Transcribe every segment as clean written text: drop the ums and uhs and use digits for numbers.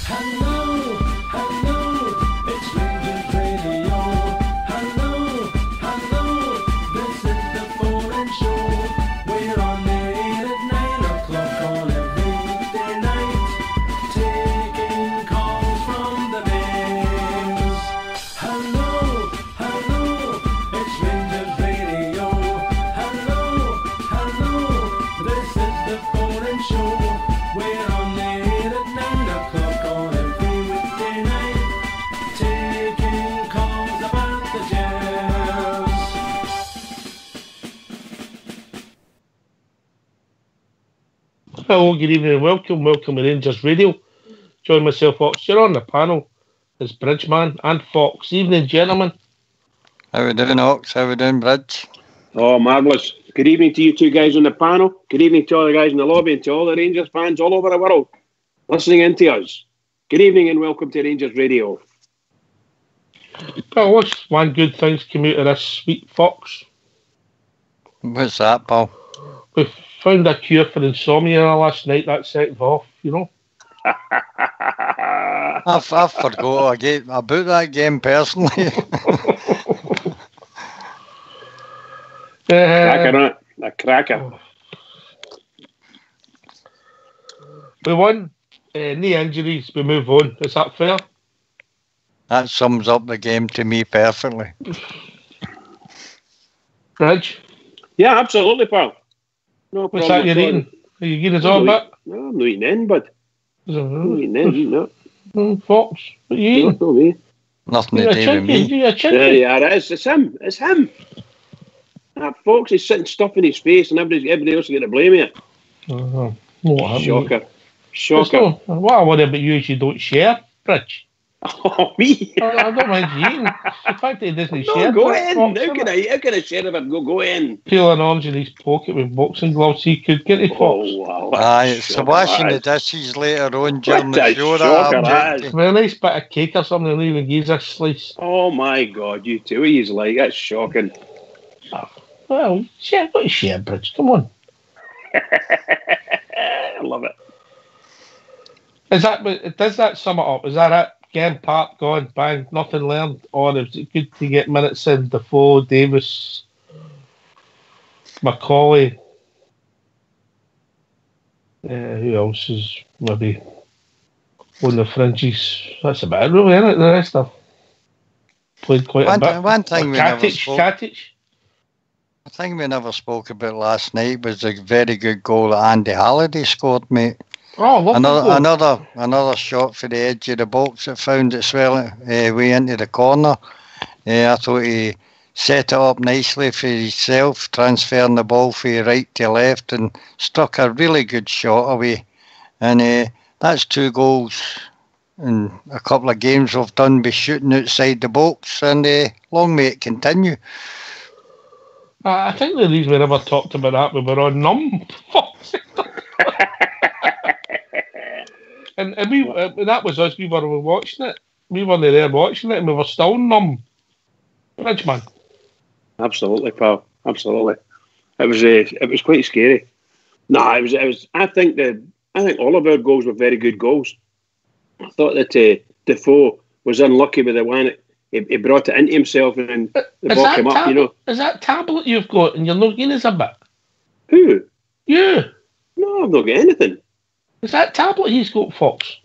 Hello, hello, it's Rangers Radio. Hello, hello, this is the phone-in show. We're on the air at 9 o'clock on every weekday night, taking calls from the mains. Hello, hello, it's Rangers Radio. Hello, hello, this is the phone-in show. We're on the air at 9 o'clock on every weekday night, taking calls about the Jazz. Hello, good evening, welcome to Rangers Radio. Join myself, Fox. You're on the panel as Bridgeman and Fox. Evening, gentlemen. How we doing, Ox? How we doing, Bridge? Oh, marvellous. Good evening to you two guys on the panel. Good evening to all the guys in the lobby and to all the Rangers fans all over the world listening in to us. Good evening and welcome to Rangers Radio. Well, what's one good thing's come out of this week, Fox? What's that, pal? We found a cure for insomnia last night. That set it off, you know. I forgot about that game personally. Cracker, innit? A cracker. We won. Knee injuries. We move on. Is that fair? That sums up the game to me perfectly. Bridge? Yeah, absolutely, pal. No What's problem. that you're eating? Are you eating us all a bit? No, I'm not eating in, bud. I'm not eating in, no. Fox, what are you eating? No, me. Nothing to do with me. You're a There chicken. you are. It's him. It's him. That Fox is sitting stuff in his face and everybody else is going to blame you. What happened? Shocker. It's Shocker. no, what I worry about you is you don't share, Bridge. Oh, me? I don't mind you eating. The fact that he doesn't share. No, go Fox, in. Fox, How can I share if I go in? peeling arms in his pocket with boxing gloves he could get it, Fox. Oh, wow. Aye, it's the washing the dishes later on during What a the show shocker that that I'm is. drinking. With a nice bit of cake or something and even gives a slice. Oh, my God. You two, he's like, that's shocking. Well, share, what is share, Bridge? Come on. I love it. Does that sum it up? Is that it? Game part gone, bang, nothing learned? Or is it good to get minutes in? Defoe, Davis, Macaulay. Who else is maybe on the fringes? That's about it, really, isn't it? The rest have played quite a bit. One thing we never Katic, spoke. Katic. The thing we never spoke about last night was the very good goal that Andy Halliday scored, mate. Oh, lovely goal. Another shot for the edge of the box that found its way into the corner. I thought he set it up nicely for himself, transferring the ball from right to left and struck a really good shot away. And that's 2 goals in a couple of games we've done by shooting outside the box, and long may it continue. I think the reason we never talked about that, we were on numb. and we that was us, we were watching it. We weren't there watching it and we were still numb. Bridgeman. Absolutely, pal. Absolutely. It was quite scary. No, it was. I think all of our goals were very good goals. I thought that Defoe was unlucky with the one. He brought it into himself and the ball came up. You know. Is that tablet you've got and you're not getting us a bit? Who? You. No, I've not got anything. Is that tablet he's got, Fox?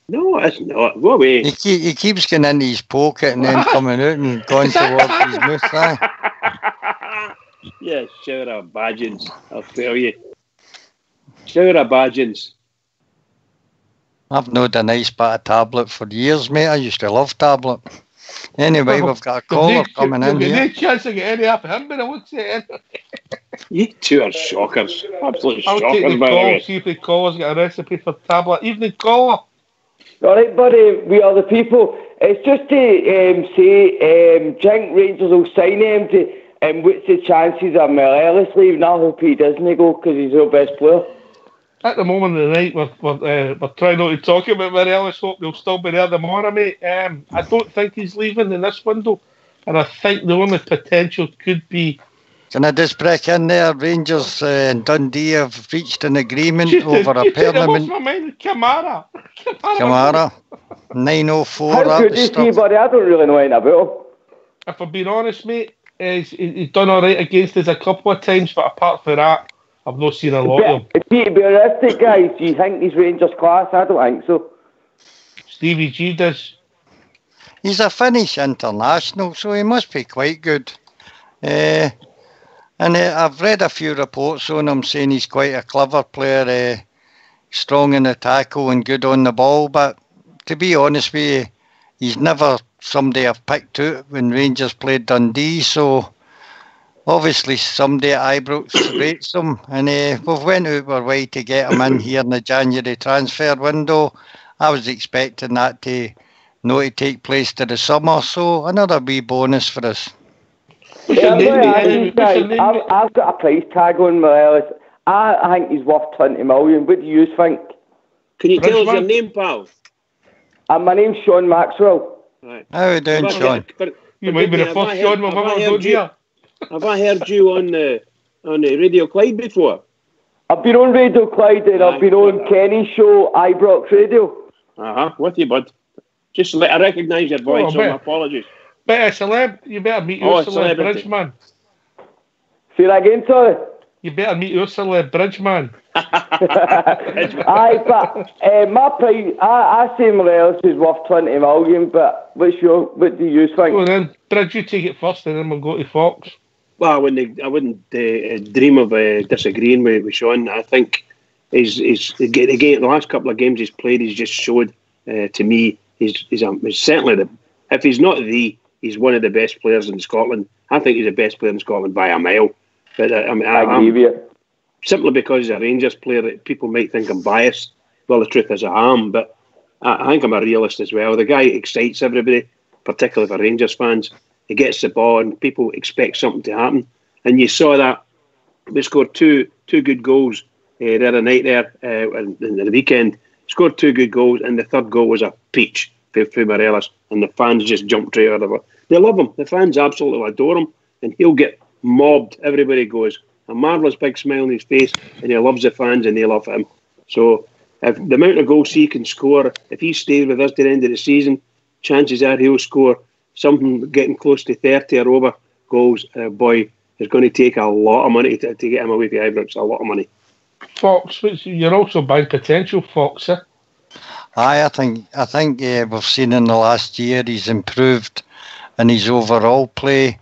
No, it's not. Go away. He keeps getting into his pocket and then coming out and going towards his mouth. Aye. Yeah, shower of badgins, I'll tell you. Shower of badgins. I've known a nice bit of tablet for years, mate. I used to love tablet. Anyway, we've got a caller coming in here. No chance to get any off him, but I won't say it. You two are shockers. Absolute I'll take shockers, the by the call, way. see if the caller's got a recipe for tablet. Evening caller. All right, buddy, we are the people. It's just to say, do you think Rangers will sign him and what's the chances of Morelos leaving? I hope he doesn't go because he's our best player. At the moment of the night, we're trying not to talk about Morelos. Hope he'll still be there tomorrow, mate. I don't think he's leaving in this window, and I think the only potential could be Can I just break in there? Rangers and Dundee have reached an agreement over a permanent Kamara. Kamara. 904 How at good the is he, start. buddy? I don't really know anything about him. If I'm being honest, mate, he's done all right against us a couple of times, but apart from that, I've not seen a lot of him. But to be realistic, guys, do you think he's Rangers class? I don't think so. Stevie G does. He's a Finnish international, so he must be quite good. And I've read a few reports on him saying he's quite a clever player, strong in the tackle and good on the ball. But to be honest with you, he's never somebody I've picked out when Rangers played Dundee. So obviously somebody at Ibrox rates him. And we've went out our way to get him in here in the January transfer window. I was expecting that to take place to the summer. So another wee bonus for us. Yeah, I've got a price tag on Morelos. I think he's worth 20 million. What do you think? Can you tell us your name, pal? My name's Sean Maxwell. Right. How are you doing, Sean? You might be the first Sean we've ever done here. Have I heard you on the Radio Clyde before? I've been on Radio Clyde and I've been on Kenny's show, Ibrox Radio. With you, bud. Just I recognise your voice, so my apologies. Better celeb, you better meet your celeb bridge man. Say that again, sorry. You better meet your celeb bridge man. Aye, but my price, I say Morelos is worth 20 million, but what do you think? Well then, Bridge, you take it first and then we'll go to Fox. Well, I wouldn't dream of disagreeing with Sean. I think he's again the last couple of games he's played, he's just showed to me he's certainly if he's not he's one of the best players in Scotland. I think he's the best player in Scotland by a mile. But I agree with you. Simply because he's a Rangers player, people might think I'm biased. Well, the truth is I am, but I think I'm a realist as well. The guy excites everybody, particularly for Rangers fans. He gets the ball and people expect something to happen. And you saw that. We scored two good goals the other night there in the weekend. Scored 2 good goals and the third goal was a peach for Morelos. And the fans just jumped right out of it. They love him. The fans absolutely adore him. And he'll get mobbed. Everybody goes, a marvellous big smile on his face, and he loves the fans and they love him. So if the amount of goals he can score, if he stays with us to the end of the season, chances are he'll score something getting close to 30 or over goals. Boy, it's going to take a lot of money to get him away from Ibrox. A lot of money. Fox, you're also buying potential, Fox, eh? Aye, I think we've seen in the last year he's improved in his overall play.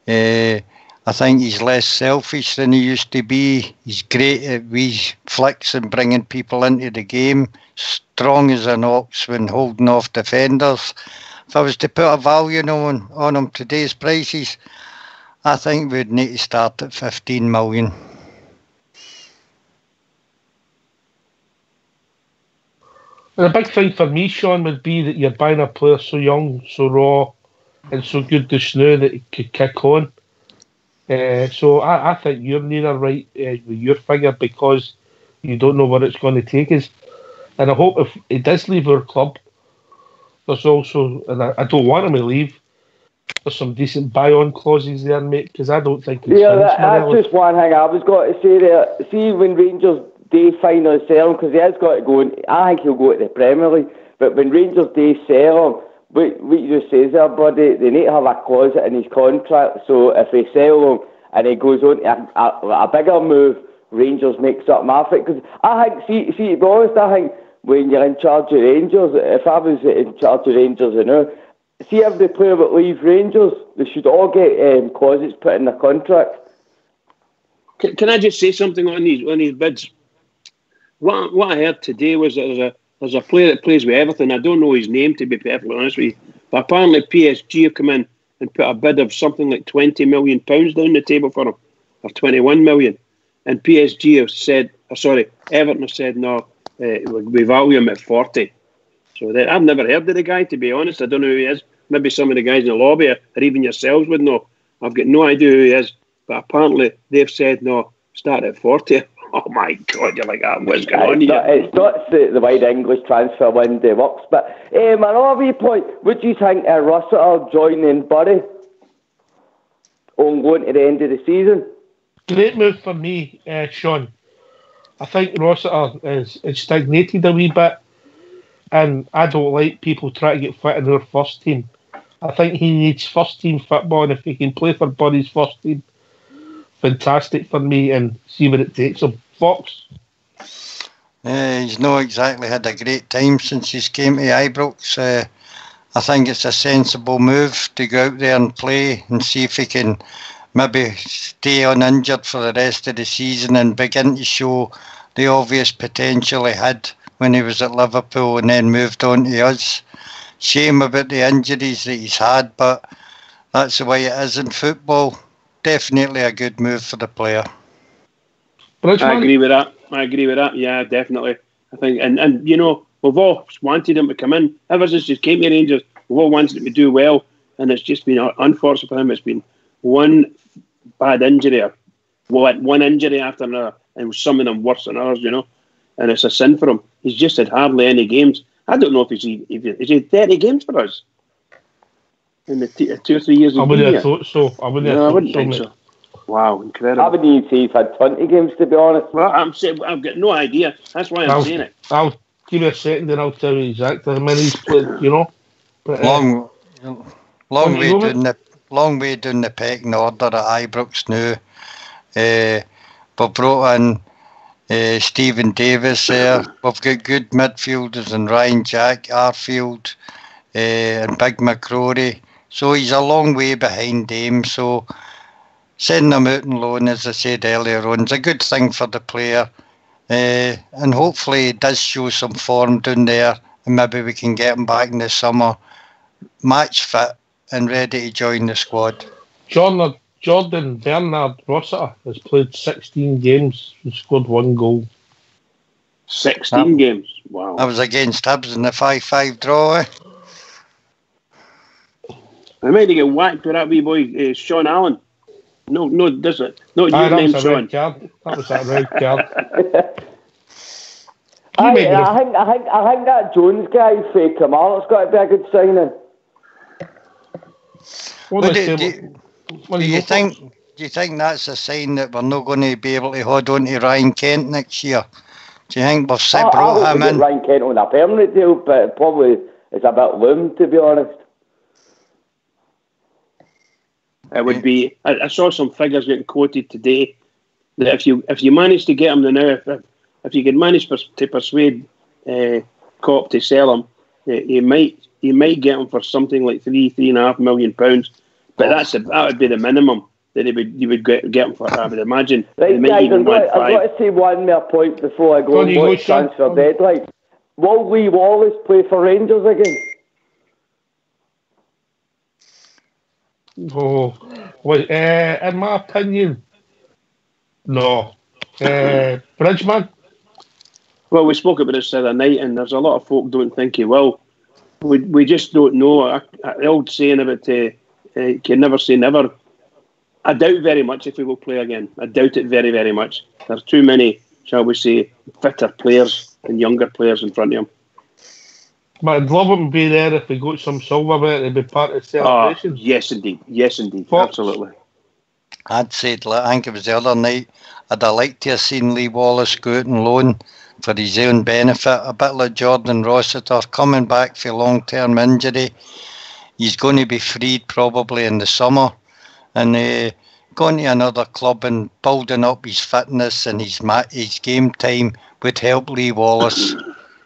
I think he's less selfish than he used to be. He's great at wee flicks and bringing people into the game. Strong as an ox when holding off defenders. If I was to put a value on him today's prices, I think we'd need to start at 15 million. And a big thing for me, Sean, would be that you're buying a player so young, so raw, and so good just now that he could kick on. So I think you're neither right with your figure because you don't know where it's going to take us. And I hope if he does leave our club, there's also, and I don't want him to leave, there's some decent buy-on clauses there, mate, because I don't think he's finished. That's just one thing I was going to say there. See, when Rangers do finally sell him, because he has got to go, I think he'll go to the Premier League, but when Rangers do sell him, what you just says there, buddy, they need to have a clause in his contract, so if they sell him and he goes on to a bigger move, Rangers make something of it. Because I think, see, to be honest, I think when you're in charge of Rangers, if I was in charge of Rangers, see every player that leaves Rangers, they should all get clauses put in their contract. Can I just say something on these bids? What I heard today was that there's a player that plays with Everton. I don't know his name, to be perfectly honest with you. But apparently PSG have come in and put a bid of something like £20 million down the table for him, or 21 million. And PSG have said, Everton have said, no, we value him at 40. So I've never heard of the guy, to be honest. I don't know who he is. Maybe some of the guys in the lobby or even yourselves would know. I've got no idea who he is. But apparently they've said, no, start at 40. Oh my God, you're like, what's going on here? It's not the wide English transfer window works. But another wee point, would you think Russell joining Bury? on going to the end of the season. Great move for me, Sean. I think Rossiter is stagnated a wee bit, and I don't like people trying to get fit in our first team. I think he needs first team football, and if he can play for Buddy's first team, fantastic for me, and see where it takes him. Fox? He's not exactly had a great time since he's came to Ibrox. I think it's a sensible move to go out there and play and see if he can maybe stay uninjured for the rest of the season and begin to show the obvious potential he had when he was at Liverpool and then moved on to us. Shame about the injuries that he's had, but that's the way it is in football. Definitely a good move for the player. Bridgman? I agree with that. Yeah, definitely. I think, and you know, we've all wanted him to come in. Ever since he came to Rangers, we've all wanted him to do well, and it's just been unfortunate for him. It's been one bad injury, or one injury after another, and some of them worse than others, you know. And it's a sin for him. He's just had hardly any games. I don't know if he's had 30 games for us in the 2 or 3 years. I wouldn't have thought so. I wouldn't think so. Wow, incredible. I wouldn't even say he's had 20 games, to be honest. Well, I'm saying I've got no idea. That's why I'm saying it. I'll give you a second and I'll tell you exactly how many he's played, you know. But, long way down the pecking order at Ibrox now. We've brought in Stephen Davis there. We've got good midfielders and Ryan Jack, Arfield, and Big McCrory. So he's a long way behind Dame. So sending him out on loan, as I said earlier on, is a good thing for the player. And hopefully he does show some form down there, and maybe we can get him back in the summer, match fit and ready to join the squad. Jordan Bernard Rossiter has played 16 games and scored 1 goal. 16 games? Wow. That was against Hibs in the 5-5 draw. I might get whacked with that wee boy, Sean Allen. No, does it? No, your name, Sean. That was a red card. I think that Jones guy for Kamal's got to be a good signing. Do you think that's a sign that we're not going to be able to hold on to Ryan Kent next year? Do you think we've brought him in? Ryan Kent on a permanent deal, but it probably it's a bit loom, to be honest. It would be. I saw some figures getting quoted today that if you manage to get him now, if you can manage to persuade Cop to sell him, you might get him for something like £3.5 million. But that would be the minimum that you would get him for. I would imagine. Right, guys, I've got to say one more point before I go and watch transfer deadline. Will Lee Wallace play for Rangers again? Oh, well, in my opinion, no. Bridgman? Well, we spoke about this the other night, and there's a lot of folk don't think he will. We just don't know. The old saying about can never say never. I doubt very much if he will play again. I doubt it very, very much. There's too many, shall we say, fitter players and younger players in front of him. But I'd love him to be there if we got some silver with it and be part of the celebration. Yes, indeed. Fox. Absolutely. I'd said, I think it was the other night, I'd have liked to have seen Lee Wallace go out on loan for his own benefit, a bit like Jordan Rossiter coming back for long-term injury. He's going to be freed probably in the summer, and going to another club and building up his fitness and his game time would help Lee Wallace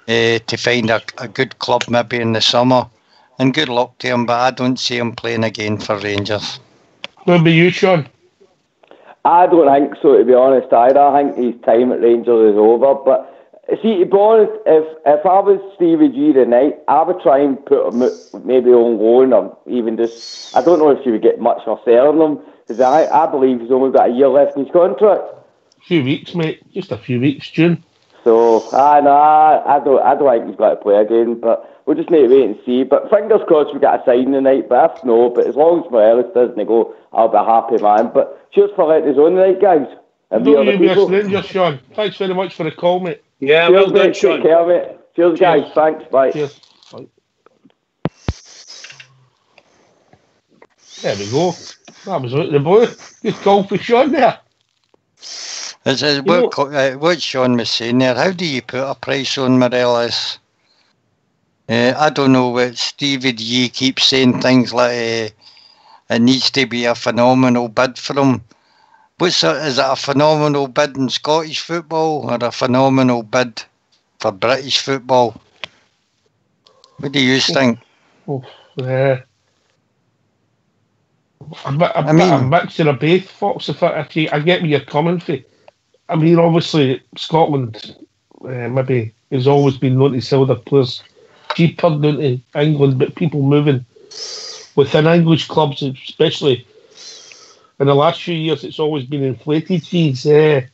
to find a good club maybe in the summer. And good luck to him, but I don't see him playing again for Rangers. What about you, Sean? I don't think so, to be honest, either. I think his time at Rangers is over. But see, to be honest, if I was Stevie G tonight, I would try and put him maybe on loan, or even just, I don't know if you would get much for selling him, because I believe he's only got a year left in his contract. A few weeks, mate. Just a few weeks, June. So, I don't think he's got to play again, but we'll just need to wait and see. But fingers crossed we get a sign tonight, but if no, but as long as Morelos doesn't go, I'll be a happy man. But cheers for letting us on tonight, guys. And Don't you be a stranger, Sean. Thanks very much for the call, mate. Yeah, cheers, well done, mate. Sean. Take care, mate. Cheers, guys. Thanks. Bye. Cheers. Bye. There we go. That was the boy. Good call for Sean there. What Sean was saying there, how do you put a price on Morelos? I don't know what Stevie G keeps saying things like it needs to be a phenomenal bid for him. Is it a phenomenal bid in Scottish football or a phenomenal bid for British football? What do you think? I'm mixing a both, Fox. If I get where you're coming from. I mean, obviously, Scotland maybe has always been known to sell their players cheaper than England, but people moving within English clubs, especially in the last few years, it's always been inflated fees. It's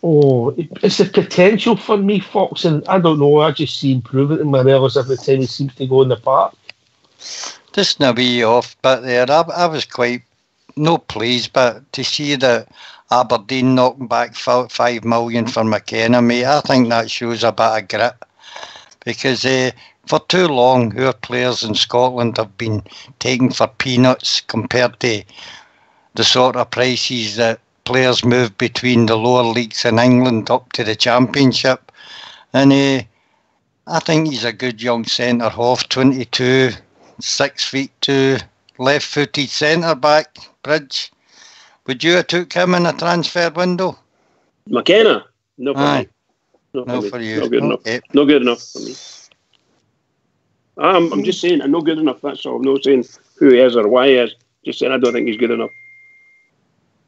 the potential for me, Fox, and I don't know, I just see improvement in Morelos every time he seems to go in the park. Just a wee off bit there. I was quite no pleased, but to see that Aberdeen knocking back 5 million for McKenna, mate, I think that shows a bit of grit. Because for too long, our players in Scotland have been taken for peanuts compared to the sort of prices that players move between the lower leagues in England up to the Championship. And I think he's a good young centre-half, 22, 6'2", left-footed centre-back, Bridge. Would you have took him in a transfer window? McKenna? No for me. No for you. Not good enough. Okay. Not good enough for me. I'm just saying, I'm not good enough, that's all. I'm not saying who he is or why he is. Just saying I don't think he's good enough.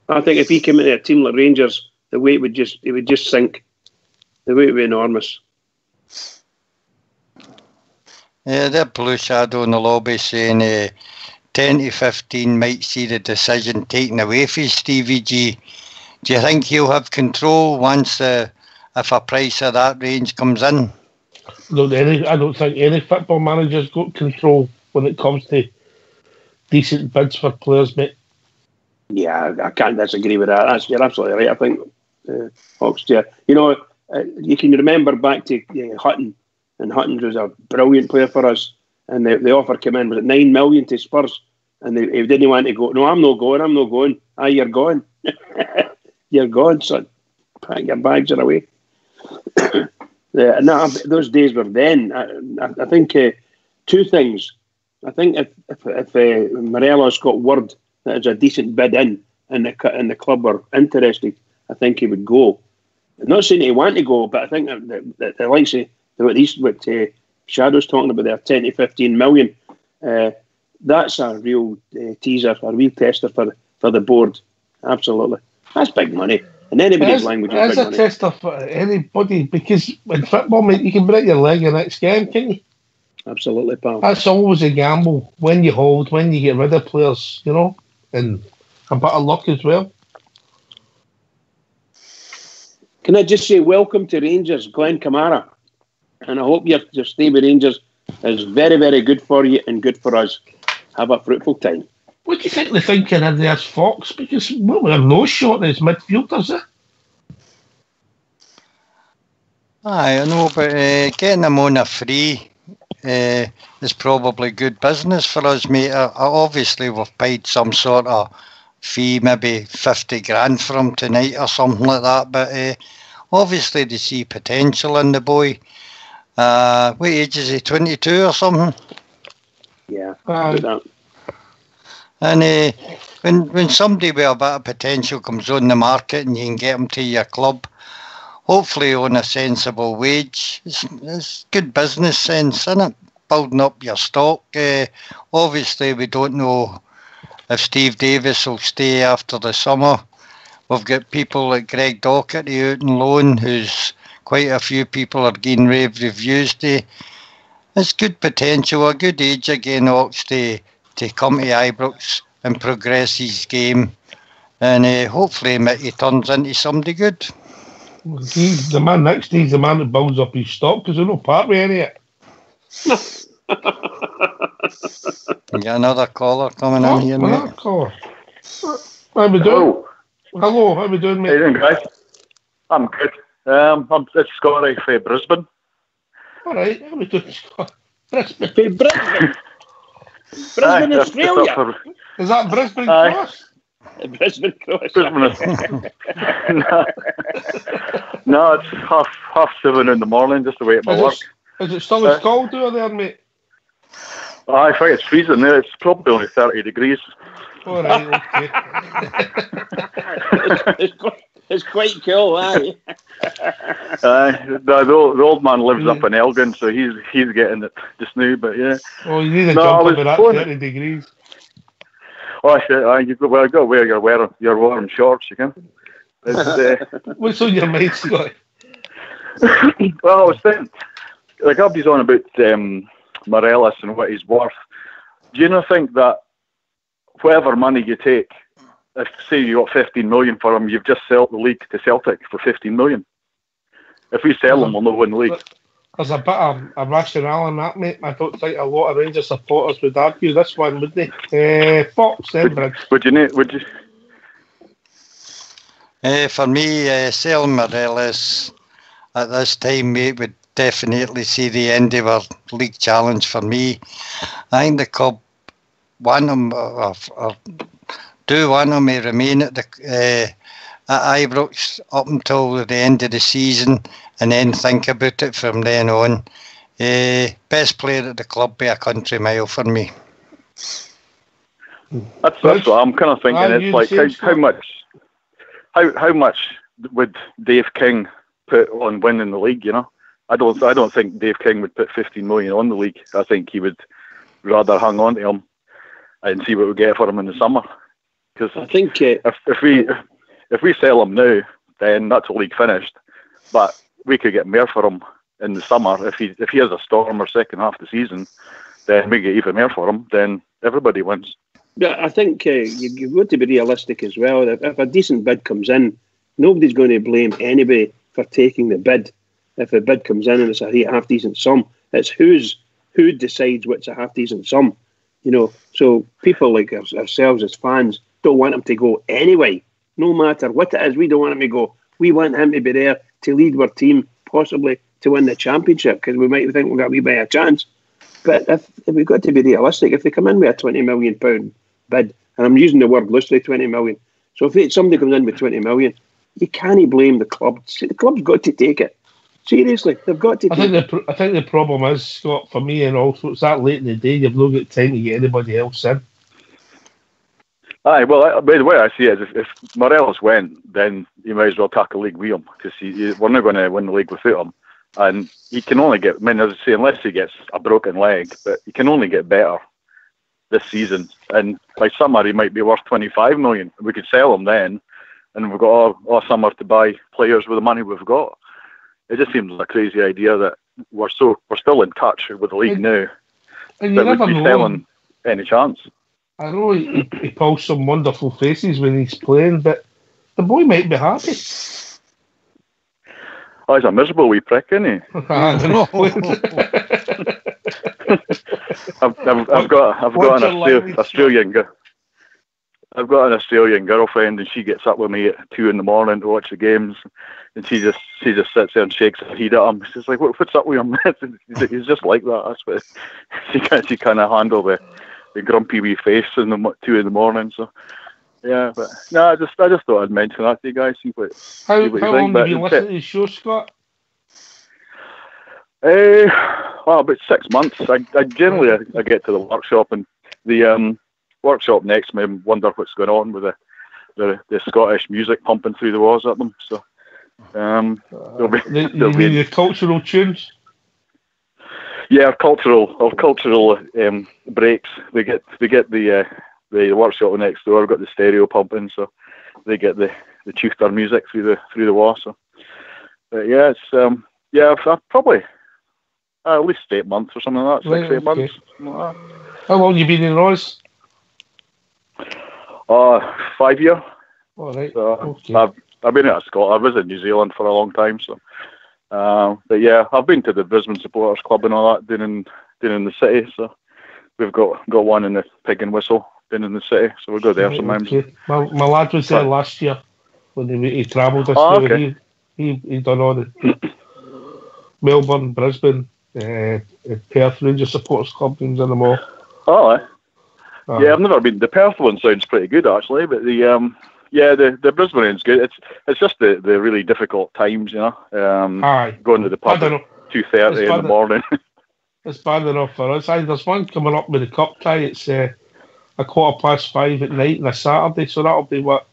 I think if he came into a team like Rangers, the weight would just sink. The weight would be enormous. Yeah, they're Blue Shadow in the lobby saying 10 to 15 might see the decision taken away from Stevie G. Do you think he'll have control once if a price of that range comes in? I don't think any football manager's got control when it comes to decent bids for players, mate. Yeah, I can't disagree with that. You're absolutely right. I think Hawks, yeah. You know, you can remember back to Hutton, and Hutton was a brilliant player for us. And the offer came in, was it 9 million to Spurs? And he didn't want to go. No, I'm not going. Ah, you're going. You're gone, son. Pack your bags and away. Those days were then. I think two things. I think if Morelos got word that there's a decent bid in, and the club were interested, I think he would go. I'm not saying he want to go, but I think that the likes of what Shadow's talking about there, 10 to 15 million. That's a real teaser, a real tester for the board. Absolutely. That's big money. In anybody's language, it's big money. It's a tester for anybody, because in football, mate, you can break your leg in the next game, can't you? Absolutely, pal. That's always a gamble. When you hold, when you get rid of players, you know, and a bit of luck as well. Can I just say welcome to Rangers, Glenn Kamara. And I hope your stay with Rangers is very, very good for you and good for us. Have a fruitful time. What do you think they're thinking in there's Fox? Because we have no short as midfielders, eh? I know, but getting them on a free is probably good business for us, mate. Obviously, we've paid some sort of fee, maybe 50 grand for him tonight or something like that. But obviously, they see potential in the boy. What age is he? 22 or something? Yeah. And when somebody with a bit of potential comes on the market and you can get them to your club, hopefully on a sensible wage, it's good business sense, isn't it? Building up your stock. Obviously, we don't know if Steve Davis will stay after the summer. We've got people like Greg Docherty out on loan, who's quite a few people are getting rave reviews to. It's good potential, a good age again, Ox, to come to Ibrox and progress his game. And hopefully he turns into somebody good. The man next to he's the man that builds up his stock, because there's no part with any of it. We got another caller coming in here, mate. Caller. How we doing? Hello, how we doing, mate? How you doing, guys? I'm good. It's Scotty from Brisbane. All right, how we doing, Scott? Brisbane. Brisbane, That's just up Australia. for- Is that Brisbane Aye. Cross? Brisbane Cross. No, it's half 7 in the morning, just away at my work. Is it still as cold out there, mate? I think it's freezing there. It's probably only 30 degrees. All right, okay. It's quite cool, aye. The old man lives up in Elgin, so he's getting it just now. But yeah. Oh, you need a No, I jump was over that going- 30 degrees. Oh, shit, you've got to wear your warm shorts, you can. It's, What's on your mind, Scott? well, I was thinking, like everybody's on about Morelos and what he's worth. Do you not think that whatever money you take, if say you got 15 million for him, you've just sold the league to Celtic for 15 million? If we sell him, we'll not win the league. There's a bit of a rationale in that, mate. I don't think a lot of Rangers supporters would argue this one, would they? Fox, then, Briggs. Would you? For me, selling Morelos at this time, mate, would definitely see the end of our league challenge for me. I think the club want him, or do want him to remain at Ibrox up until the end of the season and then think about it from then on. Best player at the club by a country mile for me. That's what I'm kind of thinking. It's like how much would Dave King put on winning the league? You know, I don't think Dave King would put 15 million on the league. I think he would rather hang on to him and see what we get for him in the summer. Because I think if we sell him now, then that's a league finished. But we could get more for him in the summer if he has a storm or second half of the season. Then we get even more for him. Then everybody wins. Yeah, I think you've got to be realistic as well. If a decent bid comes in, nobody's going to blame anybody for taking the bid. If a bid comes in and it's a half decent sum, it's who decides what's a half decent sum. You know, so people like ourselves as fans don't want him to go anyway. No matter what it is, we don't want him to go. We want him to be there to lead our team, possibly to win the championship, because we might think we've got a wee bit of a chance. But if we've got to be realistic, if they come in with a £20 million bid, and I'm using the word loosely, 20 million. So if somebody comes in with 20 million, you can't blame the club. The club's got to take it. Seriously, they've got to take it. I think the problem is, Scott, for me, and also it's that late in the day, you've not got time to get anybody else in. Aye, well, by the way I see it is if Morelos went, then you might as well take a league with him, because we're not going to win the league without him. And he can only get, I mean, as I say, unless he gets a broken leg, but he can only get better this season. And by summer, he might be worth 25 million. We could sell him then, and we've got all summer to buy players with the money we've got. It just seems like a crazy idea that we're still in touch with the league now. And you that never we'd be know. selling any chance. I know he pulls some wonderful faces when he's playing, but the boy might be happy. Oh, he's a miserable wee prick, isn't he? I've got an Australian girl. I've got an Australian girlfriend, and she gets up with me at 2 a.m. to watch the games, and she just sits there and shakes her head at him. She's like, "What's up with him?" He's just like that. That's what she kind of handle the grumpy wee face in the 2 a.m. So yeah, but no, I just thought I'd mention that to you guys. How long have you listened to the show, Scott? About 6 months. I generally I get to the workshop, and the workshop next may wonder what's going on with the Scottish music pumping through the walls at them. So there'll be the cultural tunes. Yeah, cultural breaks. They get the workshop next door. I've got the stereo pumping, so they get the tutor music through the wall. So, but yeah, it's I've probably at least 8 months or something like that. 6 8 months. Like that. How long you been in Ross? 5 years. All right. So okay. I've been out of Scotland. I was in New Zealand for a long time. So, but yeah, I've been to the Brisbane Supporters Club and all that down in the city. So we've got one in the Pig and Whistle down in the city. So we go there sometimes. Okay. My lad was there last year when he travelled us. Okay. He done all the Melbourne, Brisbane, Perth Rangers Supporters Club games in them all. Oh, Yeah, I've never been. The Perth one sounds pretty good actually, but the Brisbane one's good. It's just the really difficult times, Aye. Going to the pub at 2:30 in the morning. It's bad enough for us. Aye, there's one coming up with the cup tie. It's a 5:15 at night on a Saturday, so that'll be what,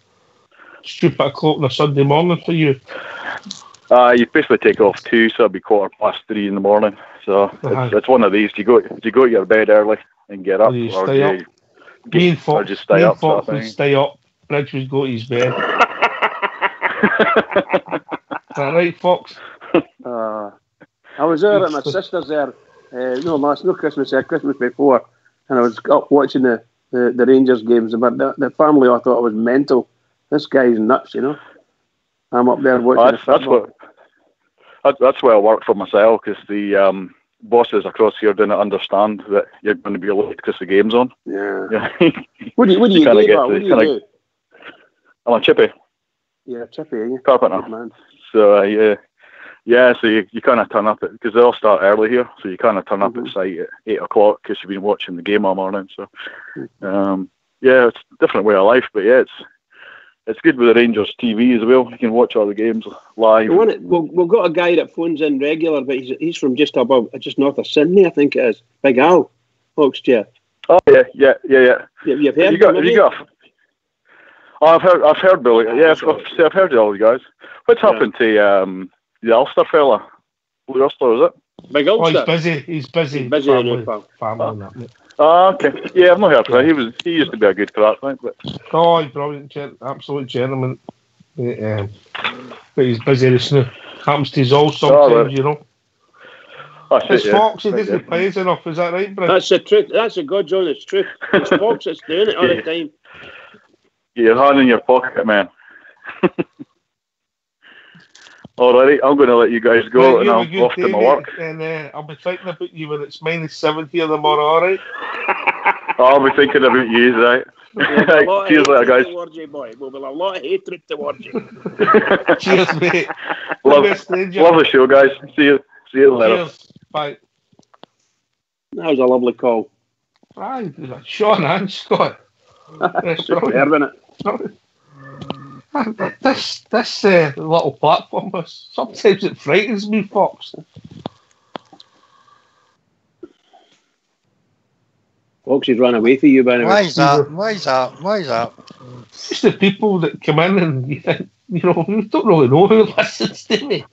stupid o'clock on a Sunday morning for you. You basically take off 2, so it'll be 3:15 in the morning. So it's one of these. Do you go to your bed early and get up, You or stay do up. Me and Fox just stay up? would stay up. Bridge would go to his bed. Is that right, Fox? I was there at my sister's there. No Christmas there, Christmas before, and I was up watching the Rangers games. But the family, I thought I was mental. This guy's nuts, I'm up there watching the football. That's where I work for myself, because the bosses across here didn't understand that you're going to be late because the game's on. Yeah. What do you do? I'm a chippy. Yeah, chippy, are you? Carpenter. Man. So so you kind of turn up because they all start early here, so you kind of turn up at site at 8 o'clock because you've been watching the game all morning. So it's a different way of life, but it's good with the Rangers TV as well. You can watch all the games live. We've got a guy that phones in regular, but he's from just north of Sydney, I think it is. Big Al, Foxchair. Oh yeah. You've heard him? I've heard Billy. Yeah, I've heard of all you guys. What's happened to the Ulster fella? Blue Ulster, is it? Big Ulster. He's busy. Family. Okay. Yeah, I've not heard of him. He used to be a good crack, I think. But he's brilliant, absolute gentleman. But he's busy. This happens to us all sometimes, It's Fox. He doesn't play enough. Is that right, Brent? That's the truth. That's the God's honest truth. It's Fox that's doing it all the time. Get your hand in your pocket, man. Alrighty, I'm going to let you guys go, and I'm off to my work. And I'll be thinking about you when it's -7 here tomorrow, alright? I'll be thinking about you, right? Cheers later, guys. We'll have a lot of hatred towards you. Cheers, mate. Love the show, guys. See you later. Cheers. Bye. That was a lovely call. Aye, Sean and Scott. This little platform, sometimes it frightens me, Fox. Fox has run away for you, by the way. Why is that? Just the people that come in and you think, you don't really know who listens to me.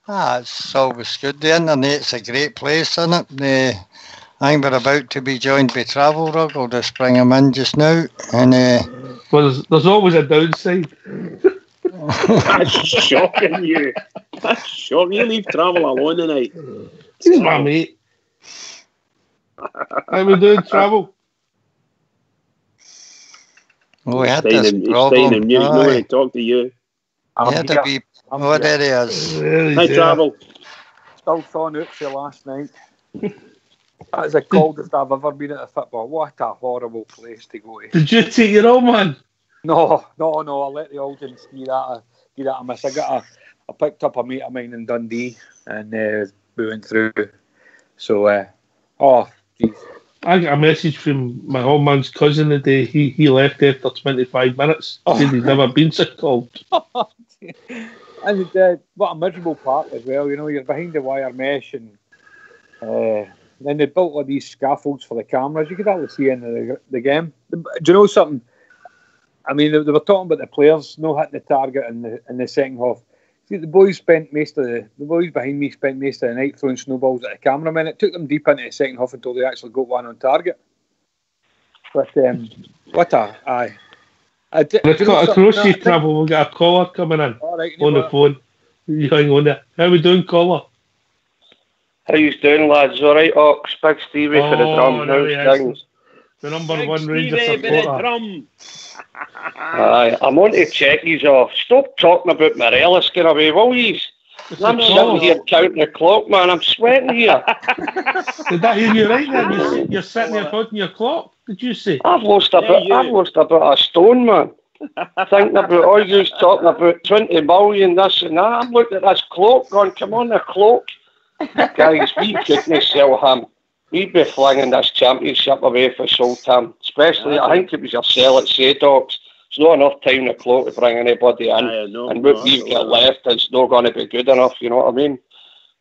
It's always good. The internet's a great place, isn't it? I think we're about to be joined by Travel Rug. I'll just bring him in just now. And well, there's always a downside. That's shocking, you. That's shocking. You leave Travel alone tonight. He's my mate. How we doing, Travel? We had this problem. He's no one to talk to you. There he is. Hi, Travel. Still thawing out for last night. That's the coldest I've ever been at a football. What a horrible place to go to. Did you take your old man? No. I let the old ones give that a miss. I picked up a mate of mine in Dundee and we went through. So, geez. I got a message from my old man's cousin the day he left after 25 minutes. Said he'd never been so cold. And what a miserable park as well. You're behind the wire mesh and then they built all these scaffolds for the cameras. You could actually see in the game. Do you know something? I mean, they were talking about the players not hitting the target in the second half. See, the boys behind me spent most of the night throwing snowballs at the cameramen. It took them deep into the second half until they actually got one on target. But aye. Across you, Travel, we've got a caller coming in on the phone. You hang on there. How we doing, caller? How you doing, lads? All right, Ox, Big Stevie for the drum. How's things? The number one Ranger supporter. Aye, I'm on to check yous off. Stop talking about Morelos getting away, will yous? I'm sitting here counting the clock, man. I'm sweating here. Did that hear you right there? You're sitting there counting your clock, did you say? I've lost about a stone, man. Thinking about all you talking about 20 million, this and that. I'm looking at this clock going, come on, the clock. Guys, we couldn't sell him. we'd be flinging this championship away for Sultan. Especially, I think it was yourself at Saydogs. There's not enough time in the clock to bring anybody in. And what we've got left is not going to be good enough, you know what I mean?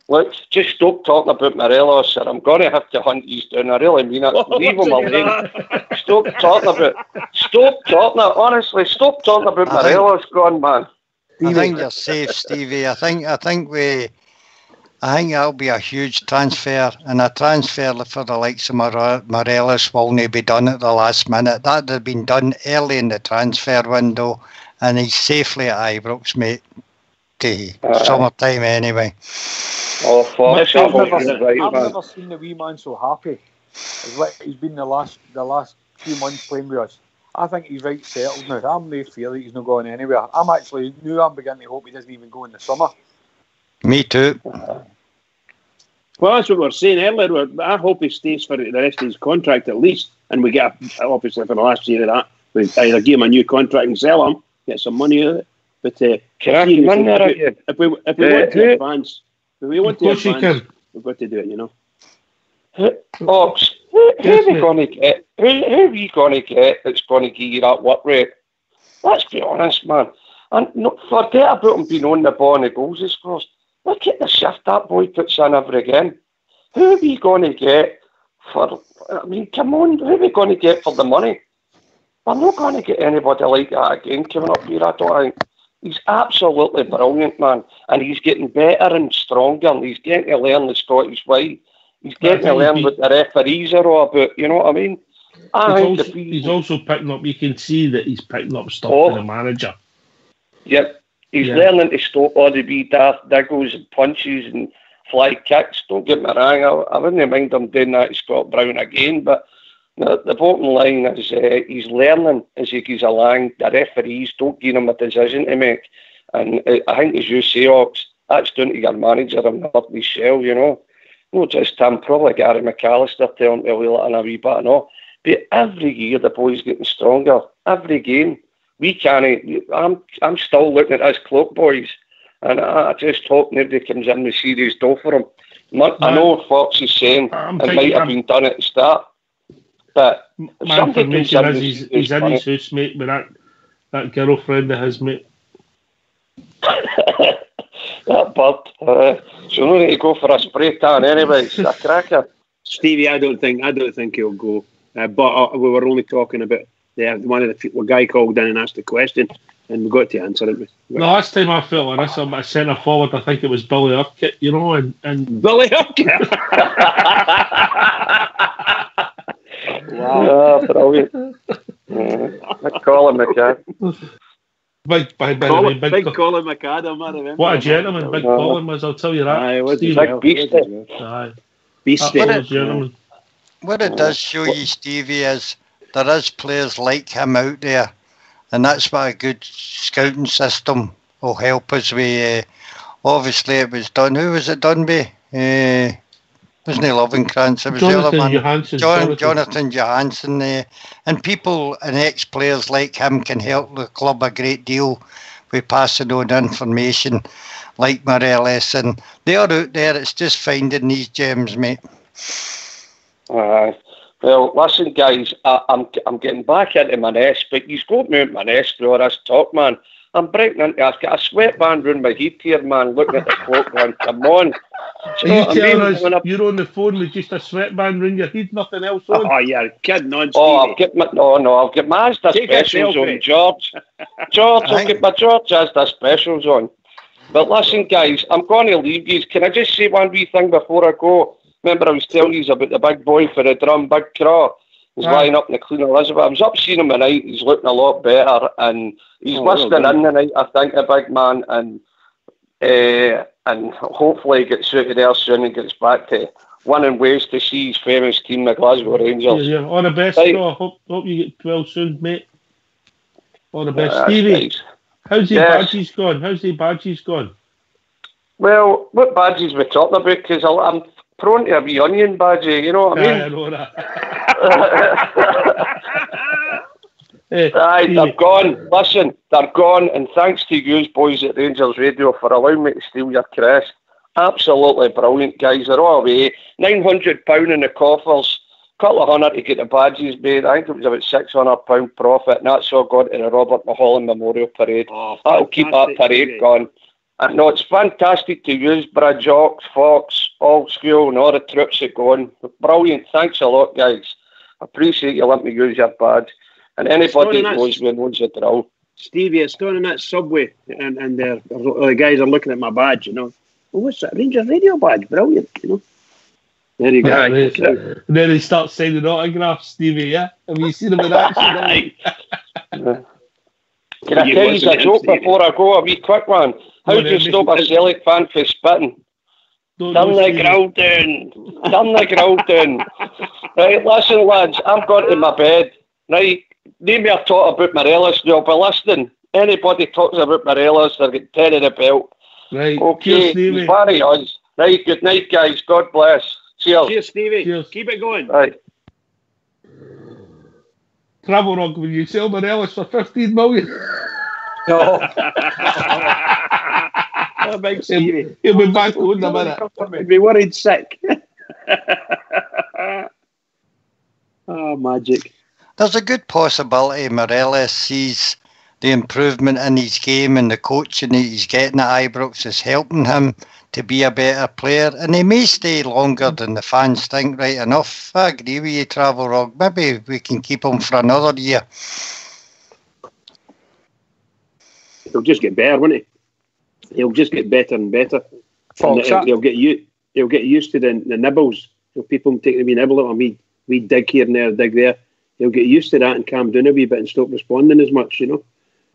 Look, just stop talking about Morelos, or I'm going to have to hunt you down. I really mean it. Leave him alone. Stop talking, honestly, stop talking about Morelos. Go on, man. I think you're safe, Stevie. I think that'll be a huge transfer, and a transfer for the likes of Morelos will not be done at the last minute. That had been done early in the transfer window, and he's safely at Ibrox, mate, to summertime anyway. Oh, fuck. I've never seen the wee man so happy as what he's been the last few months playing with us. I think he's right settled now. I'm no fear that he's not going anywhere. I'm beginning to hope he doesn't even go in the summer. Me too. Well, that's what we were saying earlier. I hope he stays for the rest of his contract at least, and we get, obviously, for the last year of that, we either give him a new contract and sell him, get some money out of it. But can I come in there again? If we want to advance, we've got to do it, you know. Ox, who are we going to get? Who are we going to get that's going to give you that work rate? Let's be honest, man. And forget about him being on the ball and the goals he scores. Look at the shift that boy puts in every game. Who are we going to get for... I mean, come on, who are we going to get for the money? We're not going to get anybody like that again coming up here, I don't think. He's absolutely brilliant, man. And he's getting better and stronger, and he's getting to learn the Scottish way. He's getting to learn what the referees are all about, you know what I mean? He's also picking up, you can see that he's picking up stuff for the manager. Yep. He's learning to stop all the wee daft diggles and punches and fly kicks. Don't get me wrong, I wouldn't mind him doing that to Scott Brown again, but the bottom line is he's learning as he goes along. The referees don't give him a decision to make. And I think, as you say, Ox, that's down to your manager and not Michelle, you know. Not just him, probably Gary McAllister telling me a wee bit and all. But every year the boy's getting stronger. Every game. We can't. I'm still looking at this clock, boys, and I just hope nobody comes in with serious dough for him. I know what Fox is saying it might have been done at the start, but my information is he's in his house, mate, with that girlfriend of his, mate. That bird. So no need to go for a spray tan anyway. It's a cracker. Stevie, I don't think he'll go. But we were only talking about one of the guy called in and asked the question, and we got to answer it. The last time I felt like this, I sent her forward. I think it was Billy Urquhart, you know, and Billy Urquhart. Wow, brilliant. Colin McCann. Big Colin McAdam, I remember. What a gentleman Big Colin was, I'll tell you that. Aye, big beastie. Aye. Beastie. Gentleman. What it does show you, Stevie, is there is players like him out there, and that's what a good scouting system will help us with. Obviously, it was done. Who was it done by? Wasn't it Lovencrantz? It was the other man. Jonathan Johansson. And people and ex-players like him can help the club a great deal with passing on information like Morelos. And they are out there. It's just finding these gems, mate. Well, listen, guys, I'm getting back into my nest, but you've got me out my nest through all this talk, man. I'm breaking into I've got a sweatband round my head here, man, looking at the clock, man. Come on. Are you telling us you're on the phone with just a sweatband round your head, nothing else on? Oh, you're kidding on, Stevie. Oh, I've got my Asda specials on, George. I've got my George Asda specials on. But listen, guys, I'm going to leave you. Can I just say one wee thing before I go? Remember I was telling you about the big boy for the drum, Big Craw. He's lying up in the Queen Elizabeth. I was up seeing him tonight. He's looking a lot better, and he's listening in tonight, I think, the big man, and hopefully he gets out of there soon and gets back to winning ways to see his famous team, the Glasgow Rangers. Yeah. All the best, Craw. Hope you get well soon, mate. All the best. Stevie, nice. How's the badges gone? Well, what badges we talking about? Because I'm prone to a wee onion badgie, you know what I mean? I know that. Aye, they're gone. Listen, they're gone, and thanks to you boys at Rangers Radio for allowing me to steal your crest. Absolutely brilliant, guys. They're all away. £900 in the coffers. Couple of hundred to get the badges made. I think it was about £600 profit, and that's all gone to the Robert Mulholland Memorial Parade. That'll keep that parade going. And no, it's fantastic to use Bridge, Ox, Fox, Old School, and all the troops that go on. Brilliant. Thanks a lot, guys. I appreciate you letting me use your badge. And anybody that knows me knows the drill. Stevie, it's down in that subway, and the guys are looking at my badge, you know. Oh, what's that? Rangers Radio badge. Brilliant, you know. There you go. And then they start signing autographs, Stevie, yeah? Have you seen them in action? Can I tell you a joke before I go? A wee quick one. How do you stop a Celtic fan from spitting? Turn the grill down. Turn the grill down. Right, listen, lads, I'm going to my bed. Right, name me a talk about Morelos, they'll be listening. Anybody talks about Morelos, they'll get 10 in the belt. Right, okay, very us. Right, good night, guys. God bless. Cheers. Cheers, Stevie. Cheers. Keep it going. Right. Travel Rock, will you sell Morelos for 15 million? No. Oh, big Stevie. He'll be back in a minute. He'll be worried sick. Oh, magic. There's a good possibility Morelos sees the improvement in his game and the coaching that he's getting at Ibrox is helping him to be a better player, and he may stay longer than the fans think. Right enough. I agree with you, Travel Rock. Maybe we can keep him for another year. He'll just get better, won't he? He'll just get better and better. And he'll get used to the nibbles. So people taking a wee nibble at him, we dig here and there, dig there. He'll get used to that and calm down a wee bit and stop responding as much, you know.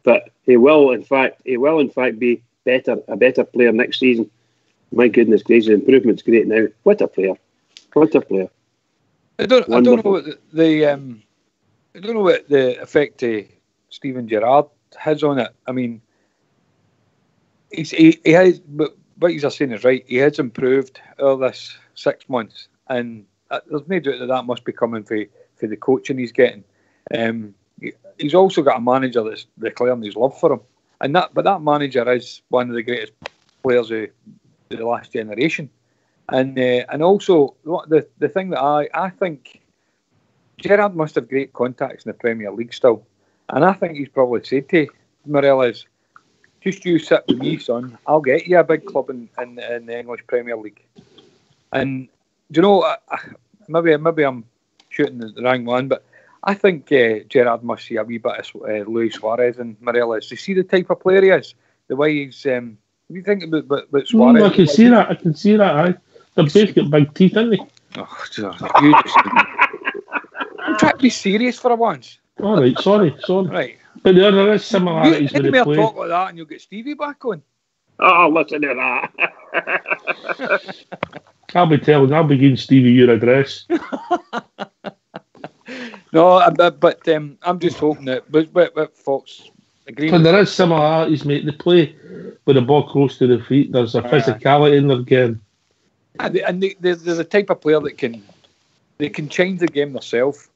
But he will in fact be a better player next season. My goodness gracious, improvement's great now. What a player! What a player! I don't know what the effect Steven Gerrard has on it. I mean, he has, but what you're saying is right. He has improved over this 6 months, and there's no doubt that must be coming for the coaching he's getting. He's also got a manager that's declaring his love for him, but that manager is one of the greatest players of the last generation, and also the thing that I think Gerrard must have great contacts in the Premier League still, and I think he's probably said to Morelos, just you sit with me, son, I'll get you a big club in the English Premier League. And do you know, maybe I'm shooting the wrong one, but I think Gerrard must see a wee bit of Luis Suarez and Morelos. You see the type of player he is, the way he's. What do you think about Suarez? I can see that. Aye. They're both got big teeth, aren't they? Oh, you just try to be serious for once. All right, sorry. Right. But there is similarities with the play. Hit me a talk like that and you'll get Stevie back on. Oh, listen to that. I'll be telling. I'll be giving Stevie your address. No, but I'm just hoping that with Fox agreeing. But there is similarities, mate. They play with the ball close to the feet. There's a physicality in their game. And they're the type of player that can change the game themselves.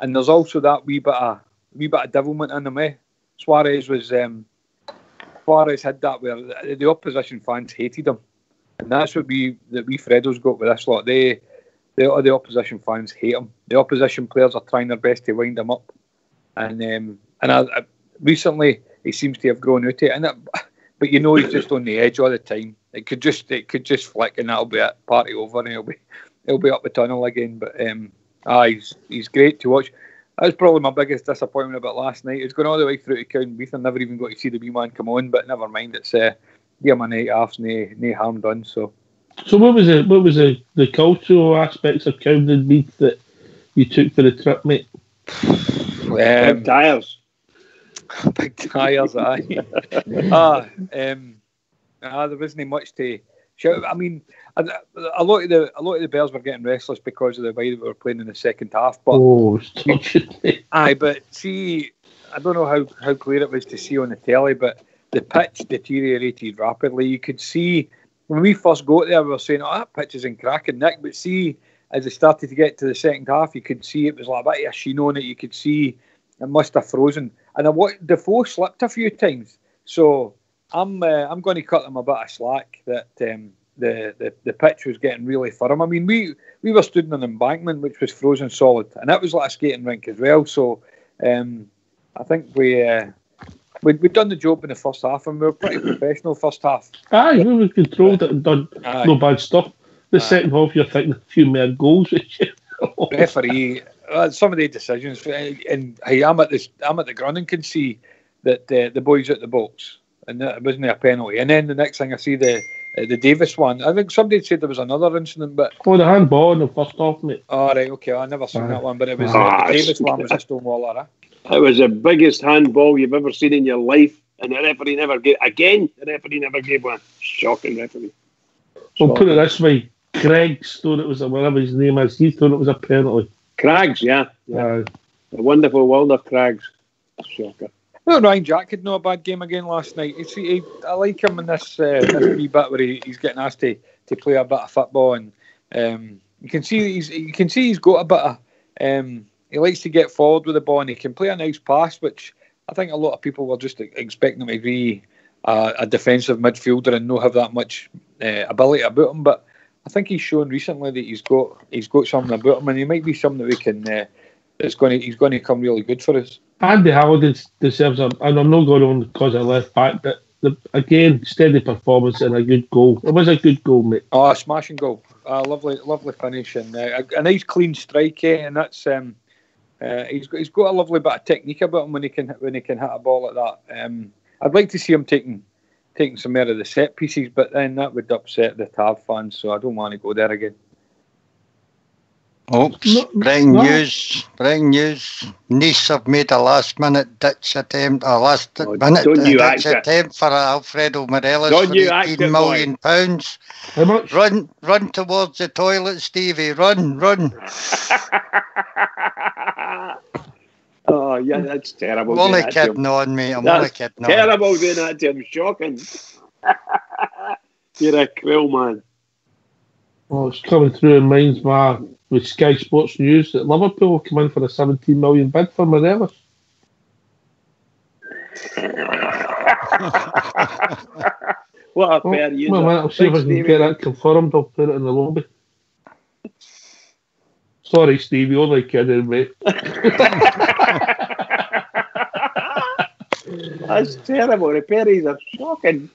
And there's also that wee bit of devilment in them. Suarez had that where the opposition fans hated him, and that's what we Fredo's got with this lot. The opposition fans hate him. The opposition players are trying their best to wind him up, and recently he seems to have grown out of it. But you know he's just on the edge all the time. It could just flick, and that'll be it. Party over, and he'll be up the tunnel again. But he's great to watch. That was probably my biggest disappointment about last night. It's going all the way through to Cowdenbeath. I never even got to see the wee man come on, but never mind. It's give him a night off, no harm done. So what was the cultural aspects of Cowdenbeath that you took for the trip, mate? Big tyres. Big tyres, aye. There wasn't much to shout. I mean, a lot of the Bears were getting restless because of the way that we were playing in the second half. But aye, but see, I don't know how clear it was to see on the telly, but the pitch deteriorated rapidly. You could see when we first got there, we were saying, "Oh, that pitch is in cracking nick." But see, as it started to get to the second half, you could see it was like a bit of a sheen on it. You could see it must have frozen. And Defoe slipped a few times, so I'm going to cut them a bit of slack that the pitch was getting really firm. I mean, we were stood on an embankment which was frozen solid, and that was like a skating rink as well. So I think we'd done the job in the first half, and we were pretty professional first half. Aye, we controlled it and done no bad stuff. The second half, you're thinking a few more goals. Referee, some of the decisions, and hey, I'm at the ground and can see that the boys at the box, and that wasn't a penalty. And then the next thing I see the Davis one. I think somebody said there was another incident, but the handball in the first half, mate. Oh right, okay, I never seen that one, but it was the Davis one was a stonewaller. It was the biggest handball you've ever seen in your life, and the referee never gave. Again, the referee never gave one. Shocking referee. Well, put it this way: Craig's thought it was whatever his name is. He thought it was a penalty. Craigs, yeah. The wonderful world of Craigs. Shocker. Well, Ryan Jack had no bad game again last night. I like him in this wee bit where he's getting asked to play a bit of football, and you can see he's got a bit of. He likes to get forward with the ball, and he can play a nice pass, which I think a lot of people were just expecting him to be a defensive midfielder and not have that much ability about him. But I think he's shown recently that he's got something about him, and he might be something that we can. He's going to come really good for us. Andy Halligan deserves and I'm not going on because I left back, but again, steady performance and a good goal. It was a good goal, mate. Oh, a smashing goal. Lovely finish, and a nice clean strike, and that's he's got a lovely bit of technique about him when he can hit a ball like that. I'd like to see him taking some more of the set pieces, but then that would upset the Tav fans, so I don't want to go there again. Oops, breaking news. Nice have made a last-minute ditch attempt, attempt for Alfredo Morelos for £18 million. How much? Run towards the toilet, Stevie. Run. Oh, yeah, that's terrible. I'm only kidding on, mate. I'm only kidding on. Terrible doing that to him. Shocking. You're a cruel man. Well, it's coming through in minds with Sky Sports News that Liverpool will come in for a £17 million bid for Morelos. What a fair user. Well, I'll see if I can get that confirmed. I'll put it in the lobby. Sorry, Stevie, only kidding, mate. That's terrible. The Perrys are shocking.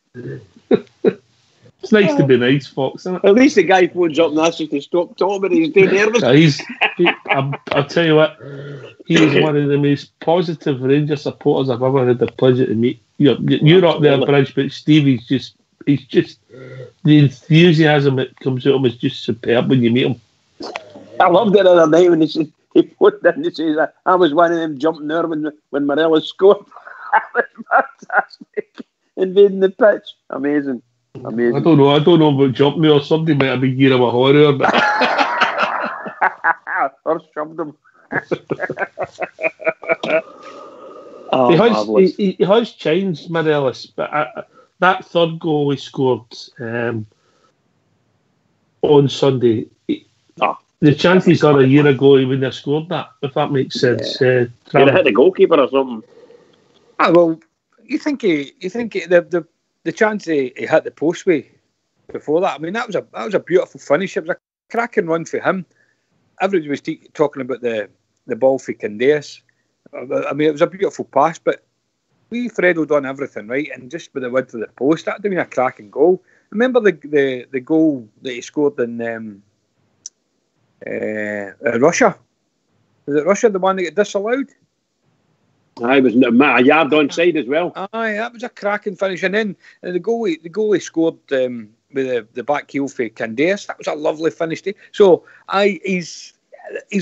It's nice to be nice, Fox, isn't it? At least the guy phones up and asks us to stop talking, he's too nervous. I'll tell you what, he is one of the most positive Rangers supporters I've ever had the pleasure to meet. You're up there, Bridge, but Stevie's just the enthusiasm that comes out of him is just superb when you meet him. I loved it the other night when he put in and says that I was one of them jumping there when Morelos scored. That was fantastic. Invading the pitch. Amazing. I don't know about jumping there. Somebody might have been giving him a horror, but or shoved him. He has changed, Morelos, but that third goal he scored on Sunday, the chances are a year ago he wouldn't have scored that, if that makes sense. He'd have hit the goalkeeper or something. Well, you think the chance he hit the post way before that, I mean, that was a beautiful finish. It was a cracking run for him. Everybody was talking about the ball for Candace. I mean, it was a beautiful pass, but Fredo done everything right, and just with the width of the post, that would have been a cracking goal. Remember the goal that he scored in Russia? Was it Russia, the one that got disallowed? It was a yard onside as well. Aye, that was a cracking finish. And then the goal he scored with the back heel for Candace, that was a lovely finish too. So his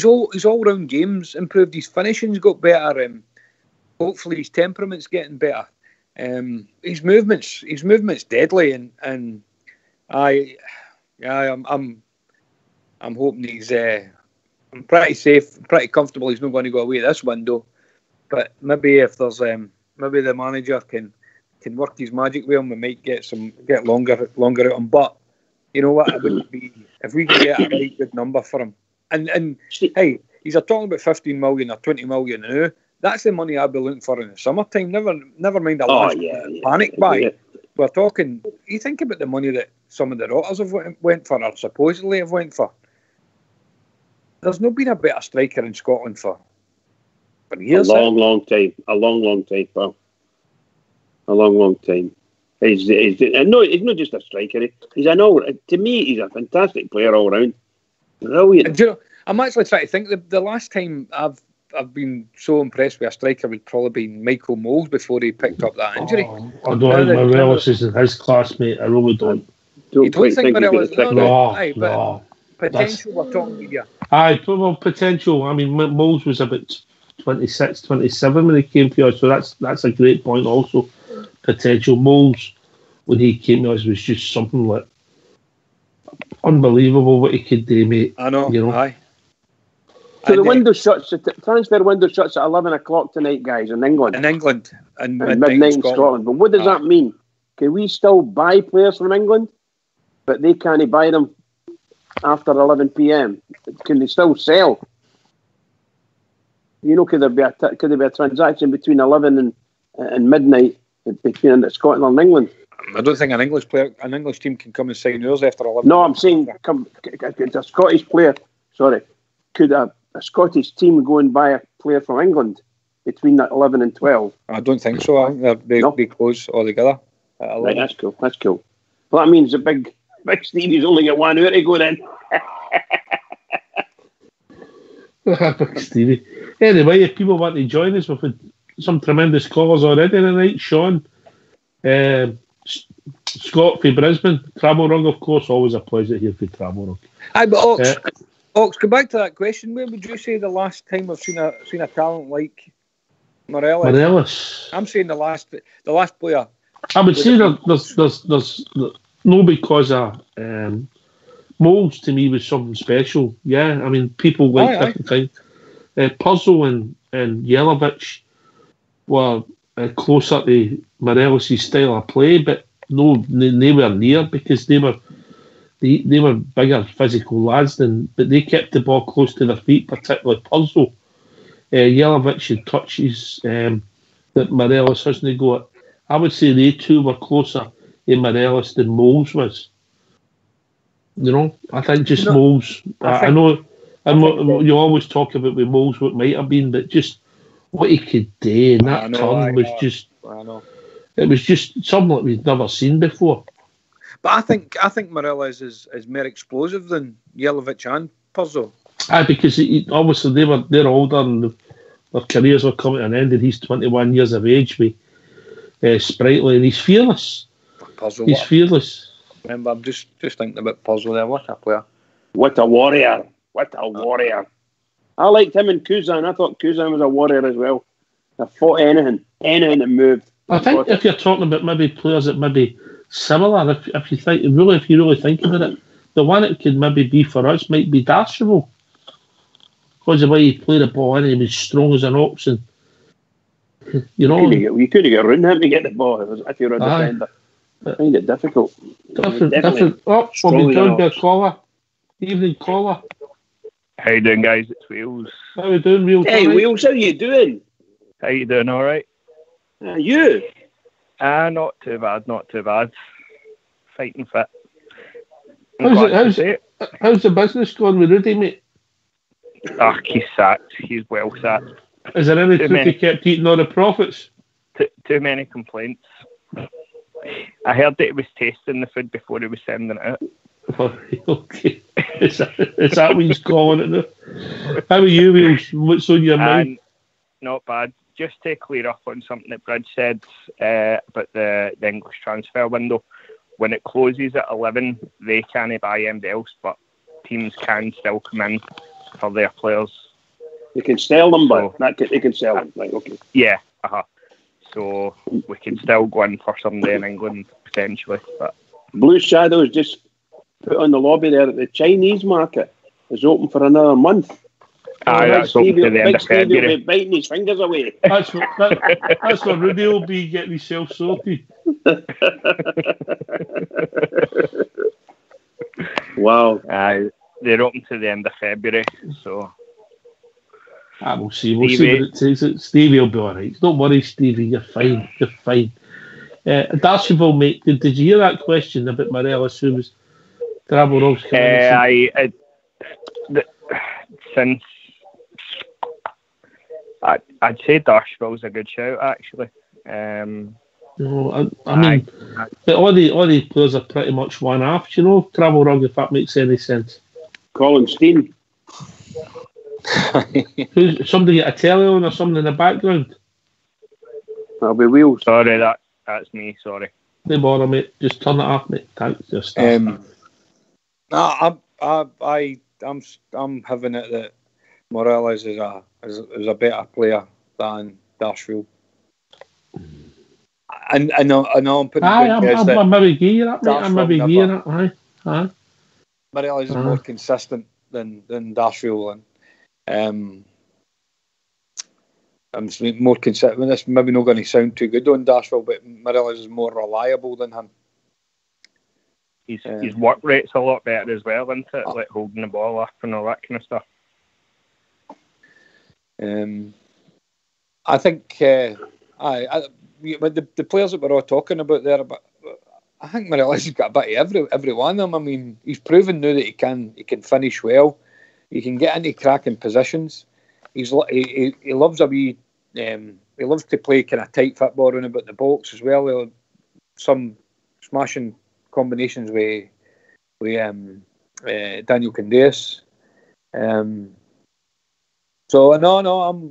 all round games improved. His finishing's got better. Hopefully his temperament's getting better. His movement's deadly, and I'm hoping he's. I'm pretty safe, pretty comfortable. He's not going to go away this window. But maybe if there's maybe the manager can work his magic with him, we might get longer out of him. But you know what, it would be if we can get a very good number for him. And hey, he's talking about 15 million or 20 million now. That's the money I'd be looking for in the summertime. Never mind a last panic buy. Yeah. We're talking. You think about the money that some of the Rotters have went for, or supposedly have went for. There's not been a better striker in Scotland for years. A long time, pal. A long time. He's not just a striker. He's to me, he's a fantastic player all round. Brilliant. Do you know, I'm actually trying to think. The last time I've been so impressed with a striker would probably be Michael Moles before he picked up that injury. I don't think Morelos is his classmate. I really don't. You don't think Morelos? No. Potential, we're talking here. Aye, well, potential. I mean, Moles was about 26, 27 when he came to us, so that's a great point also. Potential. Moles, when he came to us, was just something like unbelievable what he could do, mate. I know, aye. So the transfer window shuts at 11 o'clock tonight, guys, in England. And midnight in Scotland. But what does that mean? Can we still buy players from England, but they can't buy them after 11 p.m? Can they still sell? You know, could there be a transaction between 11 and midnight between Scotland and England? I don't think an English team can come and sign yours after 11. No, I'm saying could a Scottish player. Sorry, could a Scottish team go and buy a player from England between 11 and 12? I don't think so. I think they close altogether. Right, that's cool. Well, that means the big Stevie's only got 1 hour to go then. Big Stevie. Anyway, if people want to join us, we've had some tremendous callers already tonight. Sean, Scott from Brisbane, Travel Rung, of course, always a pleasure here for Travel Rung. Aye, but Ox, go back to that question. Where would you say the last time I've seen a talent like Morelos? I'm saying the last player. I would say there's no, because Moles to me was something special. Yeah, I mean, people like different things. Puzzle and Jelavic were closer to Morelos' style of play, but no, nowhere near, because they were bigger physical lads but they kept the ball close to their feet, particularly Puzzle. Jelavic had touches that Morelos hasn't got. I would say they two were closer to Morelos than Moles was. You know, I think just Moles. I know you always talk about with Moles what might have been, but just what he could do in that turn was just. I know. It was just something that we'd never seen before. But I think Morelos is more explosive than Jelavic and Puzzle. Aye, because obviously they're older and their careers were coming to an end, and he's 21 years of age with Sprightly, and he's fearless. Puzzle, he's fearless. Remember, I'm just thinking about Puzzle there. What a player! What a warrior! I liked him and Kuzan. I thought Kuzan was a warrior as well. They fought anything that moved. I think if you're talking about maybe players that maybe similar, if you really think about it, the one that could maybe be for us might be Dashable, because the way he played the ball and he was strong as an ox, and you know, you could have got around him to get the ball if you're a defender. I find it difficult. Different. Oh, we'll be joined by a caller. Evening caller. How you doing, guys? It's Wheels. How you doing, Wheels? Hey, Wheels, how you doing? How you doing? All right. You? Not too bad. Fighting fit. How's the business going with Rudy, mate? He's sacked. He's well sacked. Is there any truth he kept eating all the profits? Too many complaints. I heard that he was tasting the food before he was sending it out. Oh, okay. Is that what he's calling it now? How are you, Wheels? What's on your mind? Not bad. Just to clear up on something that Brad said about the English transfer window. When it closes at 11, they can't buy anybody else, but teams can still come in for their players. They can sell them, but they can sell them. Right, okay. Yeah, So we can still go in for somebody in England, potentially. But Blue Shadows just put on the lobby there that the Chinese market is open for another month. That's open to the end of February. Will be biting his fingers away. That's what Rudy will be, getting himself sorted. Wow. They're open to the end of February, so. We'll see. We'll see what it takes. Stevie will be all right. Don't worry, Stevie. You're fine. Darcyville, mate, did you hear that question about Morelos, who was Travel Rogues coming in? Since I'd say Darcyville's a good shout, actually. I mean, but all the players are pretty much one-half, you know, Travel Rug, if that makes any sense. Colin Steen. Somebody get a telly on or something in the background? That'll be Wheels. Sorry, that's me, sorry. No bother, mate. Just turn it off, mate. Thanks. Just I'm having it that Morelos is a better player than Dashfield. And I know I'm putting I'm maybe gearing up, mate. I'm maybe gearing up. Aye. Morelos is more consistent than Dashfield, and I'm more consistent. This maybe not going to sound too good on Dashfield, but Morelos is more reliable than him. His work rate's a lot better as well, isn't it? Like holding the ball up and all that kind of stuff. I think the players that we're all talking about there, but I think Morelos has got a bit of every one of them. I mean, he's proven now that he can finish well. He can get into cracking positions. He loves he loves to play kind of tight football around about the box as well. Some smashing combinations with Daniel Candeas. So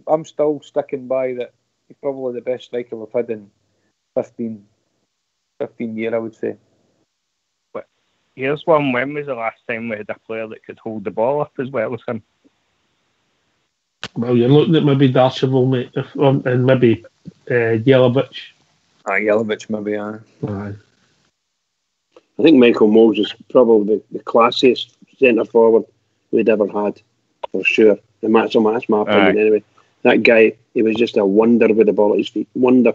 I'm still sticking by that. He's probably the best striker we've had in 15 years, I would say. But here's one. When was the last time we had a player that could hold the ball up as well as him? Well, you're looking at maybe Darcyville, mate, and maybe Yelovich. Yelovich, maybe, aye. I think Michael Moles is probably the classiest centre forward we'd ever had, for sure. And that's my opinion anyway. That guy, he was just a wonder with the ball at his feet. Wonder.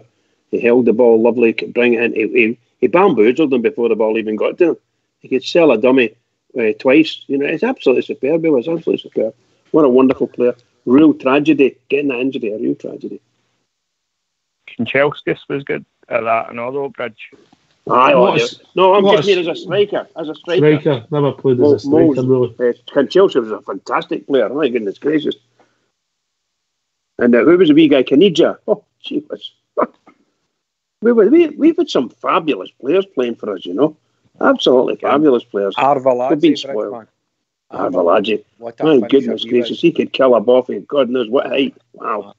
He held the ball lovely, could bring it in. He bamboozled him before the ball even got to him. He could sell a dummy twice. You know, it's absolutely superb. He was absolutely superb. What a wonderful player. Real tragedy. Getting that injury, a real tragedy. Kanchelskis was good at that and all, Bridge. I'm just here as a striker. Striker. Never played as a striker, really. Kanchelskis was a fantastic player. My goodness gracious. And who was the wee guy? Kanija. Oh, gee whiz. We've had some fabulous players playing for us, you know. Absolutely fabulous players. Arveladze. Been spoiled. Arveladze. My goodness gracious. He could kill a ball from God knows what height. Wow.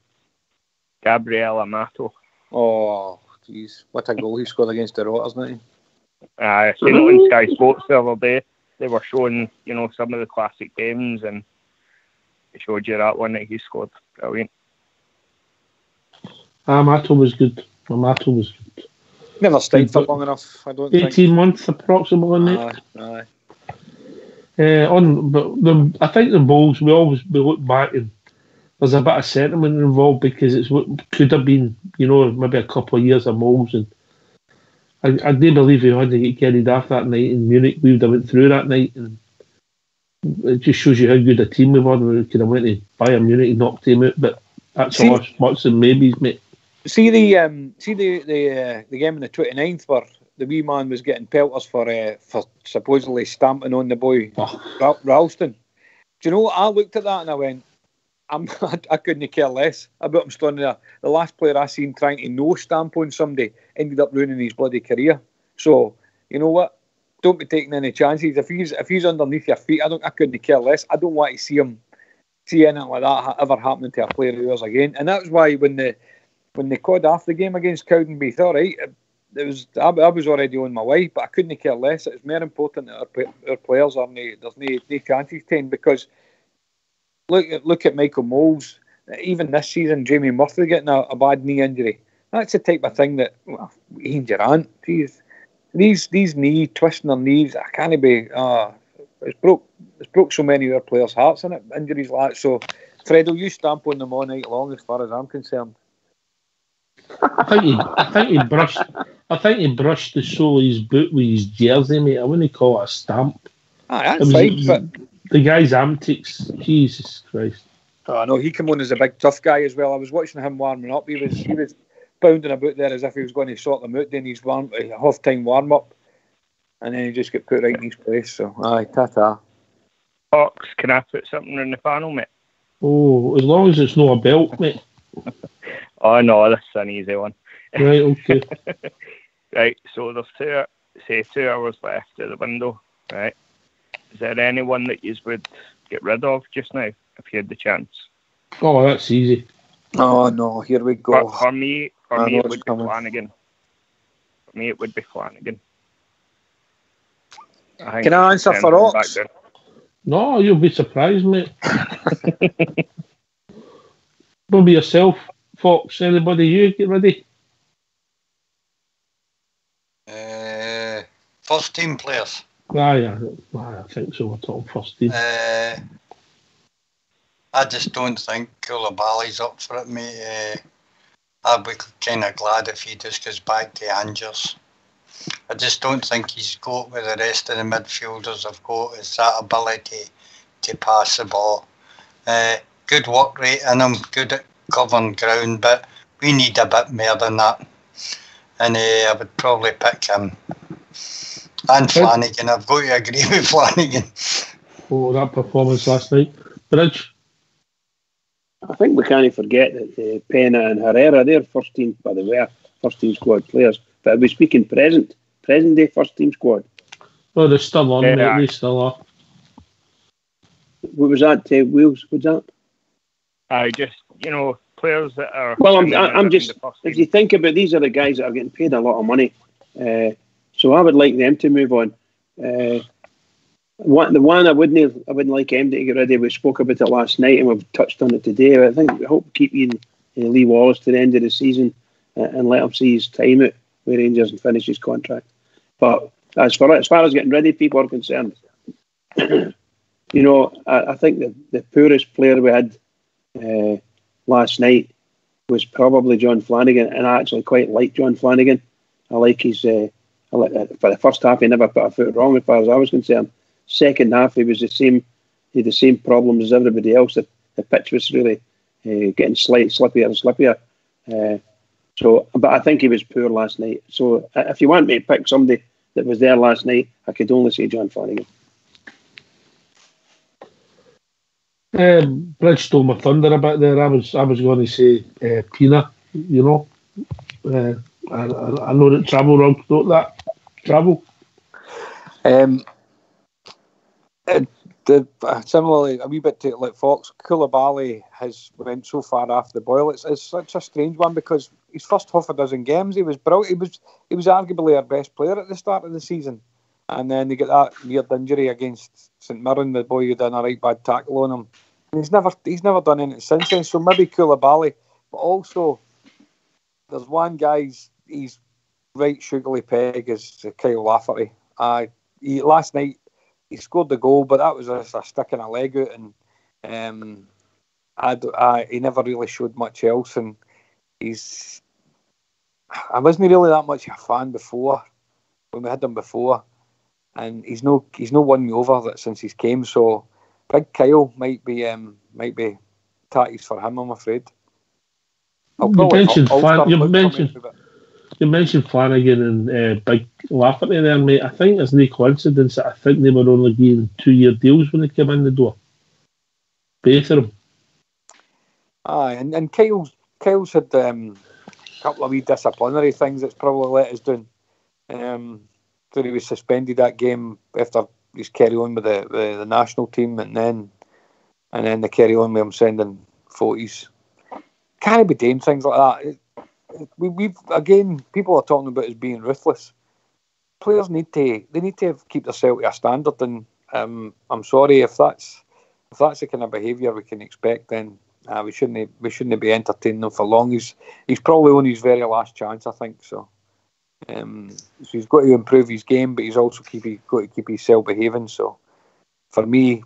Gabriel Amato. Oh, jeez. What a goal he scored against the Rotters, didn't he? I seen it on Sky Sports the other day. They were showing, you know, some of the classic games and they showed you that one that he scored. Brilliant. Amato was good. Never stayed for long enough, I don't 18 think. months approximately, mate. Aye. I think the Bulls, we look back and there's a bit of sentiment involved because it's what could have been, you know, maybe a couple of years of Moles, and I do believe he had to get carried off that night in Munich. We would have went through that night, and it just shows you how good a team we were. We could have went to Bayern Munich and knocked him out, but that's all what's and maybes, mate. See the game on the 29th where the wee man was getting pelters for supposedly stamping on the boy Ralston. Do you know what? I looked at that and I went, I couldn't care less about him standing there. The last player I seen trying to no stamp on somebody ended up ruining his bloody career. So you know what? Don't be taking any chances. If he's underneath your feet, I couldn't care less. I don't want to see anything like that ever happening to a player of yours again. And that's why when they called off the game against Cowdenbeath, all right, I was already on my way, but I couldn't care less. It's more important that our players are there's no chances taken, because look at Michael Moles. Even this season, Jamie Murphy getting a bad knee injury. That's the type of thing that Ian Gerrard, geez, these knee twisting their knees. I can't be. It's broke so many of our players' hearts in it. Injuries like that. So, Fredo, you stamp on them all night long, as far as I'm concerned. I think he brushed the sole of his boot with his jersey, mate. I wouldn't call it a stamp. That's fine, but the guy's antics, Jesus Christ. Oh no, he came on as a big tough guy as well. I was watching him warming up. He was bounding about there as if he was going to sort them out doing his half-time warm-up, and then he just got put right in his place. So, aye, ta-ta. Fox, can I put something in the panel, mate? Oh, as long as it's not a belt, mate. Oh no, this is an easy one. Right, okay. Right, so there's 2 hours left of the window, right? Is there anyone that you would get rid of just now if you had the chance? Oh, that's easy. Oh no, here we go. For me, it would be coming. Flanagan. For me, it would be Flanagan. Can I answer for Ox? No, you'll be surprised, mate. What about yourself, Fox? Anybody you get ready? First team players. I think so. We're talking first team. I just don't think Koulibaly's up for it, mate. I'd be kind of glad if he just goes back to Angers. I just don't think he's got what the rest of the midfielders have got, is that ability to pass the ball. Good work rate in him, good at covering ground, but we need a bit more than that. And I would probably pick him. And Flanagan, I've got to agree with Flanagan. Oh, that performance last night. Bridge? I think we can't forget that Pena and Herrera, they're first team, by the way, first team squad players. But are we speaking present day first team squad? Oh, they're still on, mate. They still are. What was that, Wheels? What's that? I just, players that are... Well, I'm just... If you think about, these are the guys that are getting paid a lot of money. So I would like them to move on. The one I wouldn't like them to get rid of, we spoke about it last night and we've touched on it today. I think we hope to keep Lee Wallace to the end of the season and let him see his time out with Rangers and finish his contract. But as far as getting rid of people are concerned, I think the poorest player we had last night was probably John Flanagan, and I actually quite like John Flanagan. I like his... for the first half, he never put a foot wrong as far as I was concerned. Second half, he was the same. He had the same problems as everybody else. The pitch was really getting slippier and slippier. But I think he was poor last night. So if you want me to pick somebody that was there last night, I could only say John Flanagan. Bridge stole my thunder a bit there. I was going to say Pina. I know that Travel Rug wrote that. Travel. Similarly, a wee bit to like Fox, Koulibaly has went so far off the boil. It's such a strange one because his first half a dozen games he was brilliant. He was arguably our best player at the start of the season, and then they get that weird injury against St Mirren. The boy who done a right bad tackle on him. And he's never done anything since then. So maybe Koulibaly, but also there's one guy's he's right sugarly peg is Kyle Lafferty. Last night he scored the goal, but that was just a stick in a leg out, and he never really showed much else. And I wasn't really that much a fan before when we had him before, and he's no won me over since he's came. So Big Kyle might be tatties for him, I'm afraid. You mentioned Flanagan and Big Lafferty there, mate. I think there's no coincidence that I think they were only getting 2-year deals when they came in the door. Both of them. Aye, and Kyle's had a couple of wee disciplinary things that's probably let us down. So he was suspended that game after he's carry on with the national team, and then they carry on with him sending photos. Can't be doing things like that. We've again, people are talking about us being ruthless. Players need to keep themselves to a standard, and I'm sorry if that's the kind of behaviour we can expect. Then we shouldn't be entertaining him for long. He's probably on his very last chance, I think. So he's got to improve his game, but he's also got to keep himself behaving. So for me,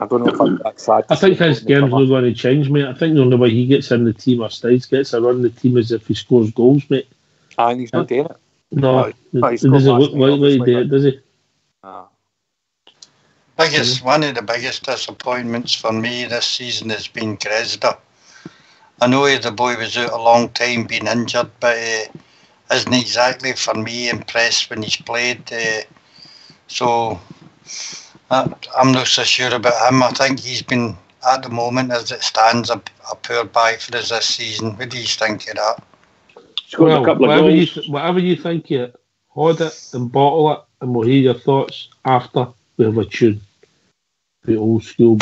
I don't know if that's sad. I think his game's not going to change, mate. I think the only way he gets in the team or Stiles gets around the team is if he scores goals, mate. And he's not doing it. No, it doesn't look like he did it, does he? One of the biggest disappointments for me this season has been Cressida. I know the boy was out a long time being injured, but isn't exactly for me impressed when he's played. So I'm not so sure about him. I think he's been, at the moment as it stands, a poor buy for us this season. What do you think of that? Scored a couple of goals. Whatever you think, you hold it and bottle it, and we'll hear your thoughts after we have a tune. The old school.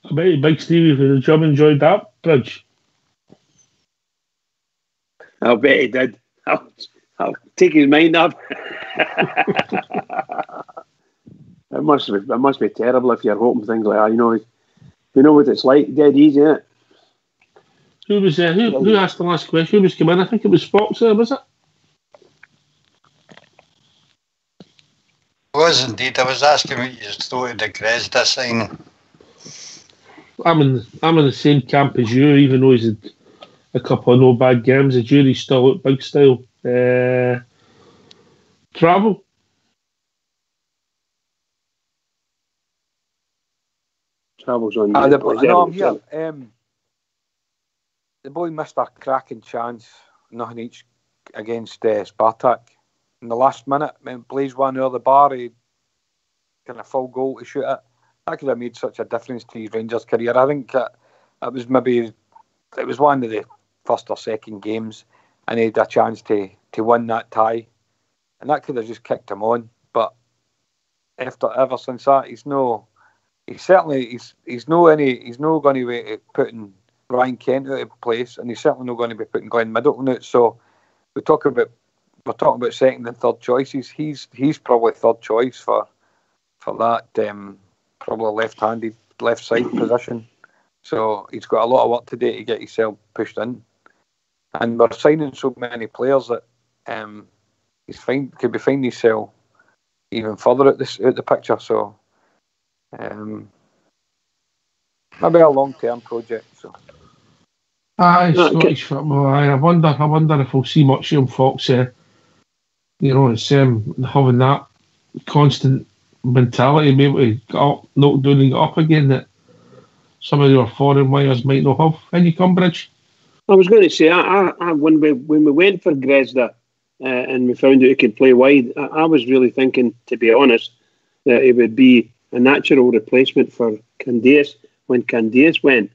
I bet you, Big Stevie, for the job enjoyed that, Bridge. I'll bet he did. I'll take his mind up. It must be terrible if you're hoping things like that. You know what it's like. Dead easy, isn't it? Who was there? Who asked the last question? Who was coming in? I think it was Fox there, was it? It was indeed. I was asking what you thought of the Gresda signing. I'm in the same camp as you, even though he's had a couple of no bad games. The jury's still out big style. Travel. Travel's on. I'm here. The boy missed a cracking chance, nothing each, against Spartak. In the last minute, plays one over the bar, he kind of full goal to shoot it. That could have made such a difference to his Rangers career. I think it was one of the first or second games, and he had a chance to win that tie, and that could have just kicked him on. But ever since that, he's not going to be putting Ryan Kent out of place, and he's certainly not going to be putting Glenn Middleton out. So we're talking about second and third choices. He's probably third choice for that probably left-handed left side position. So he's got a lot of work to do to get himself pushed in. And we're signing so many players that could be finding himself even further out the picture. So maybe a long-term project. So. Scottish football. I wonder if we'll see much of Fox. It's having that constant mentality, maybe to get up, knock down and get up again that some of your foreign players might not have. And you come, Bridge. I was going to say, when we went for Grezda and we found out he could play wide, I was really thinking, to be honest, that it would be a natural replacement for Candias when Candias went.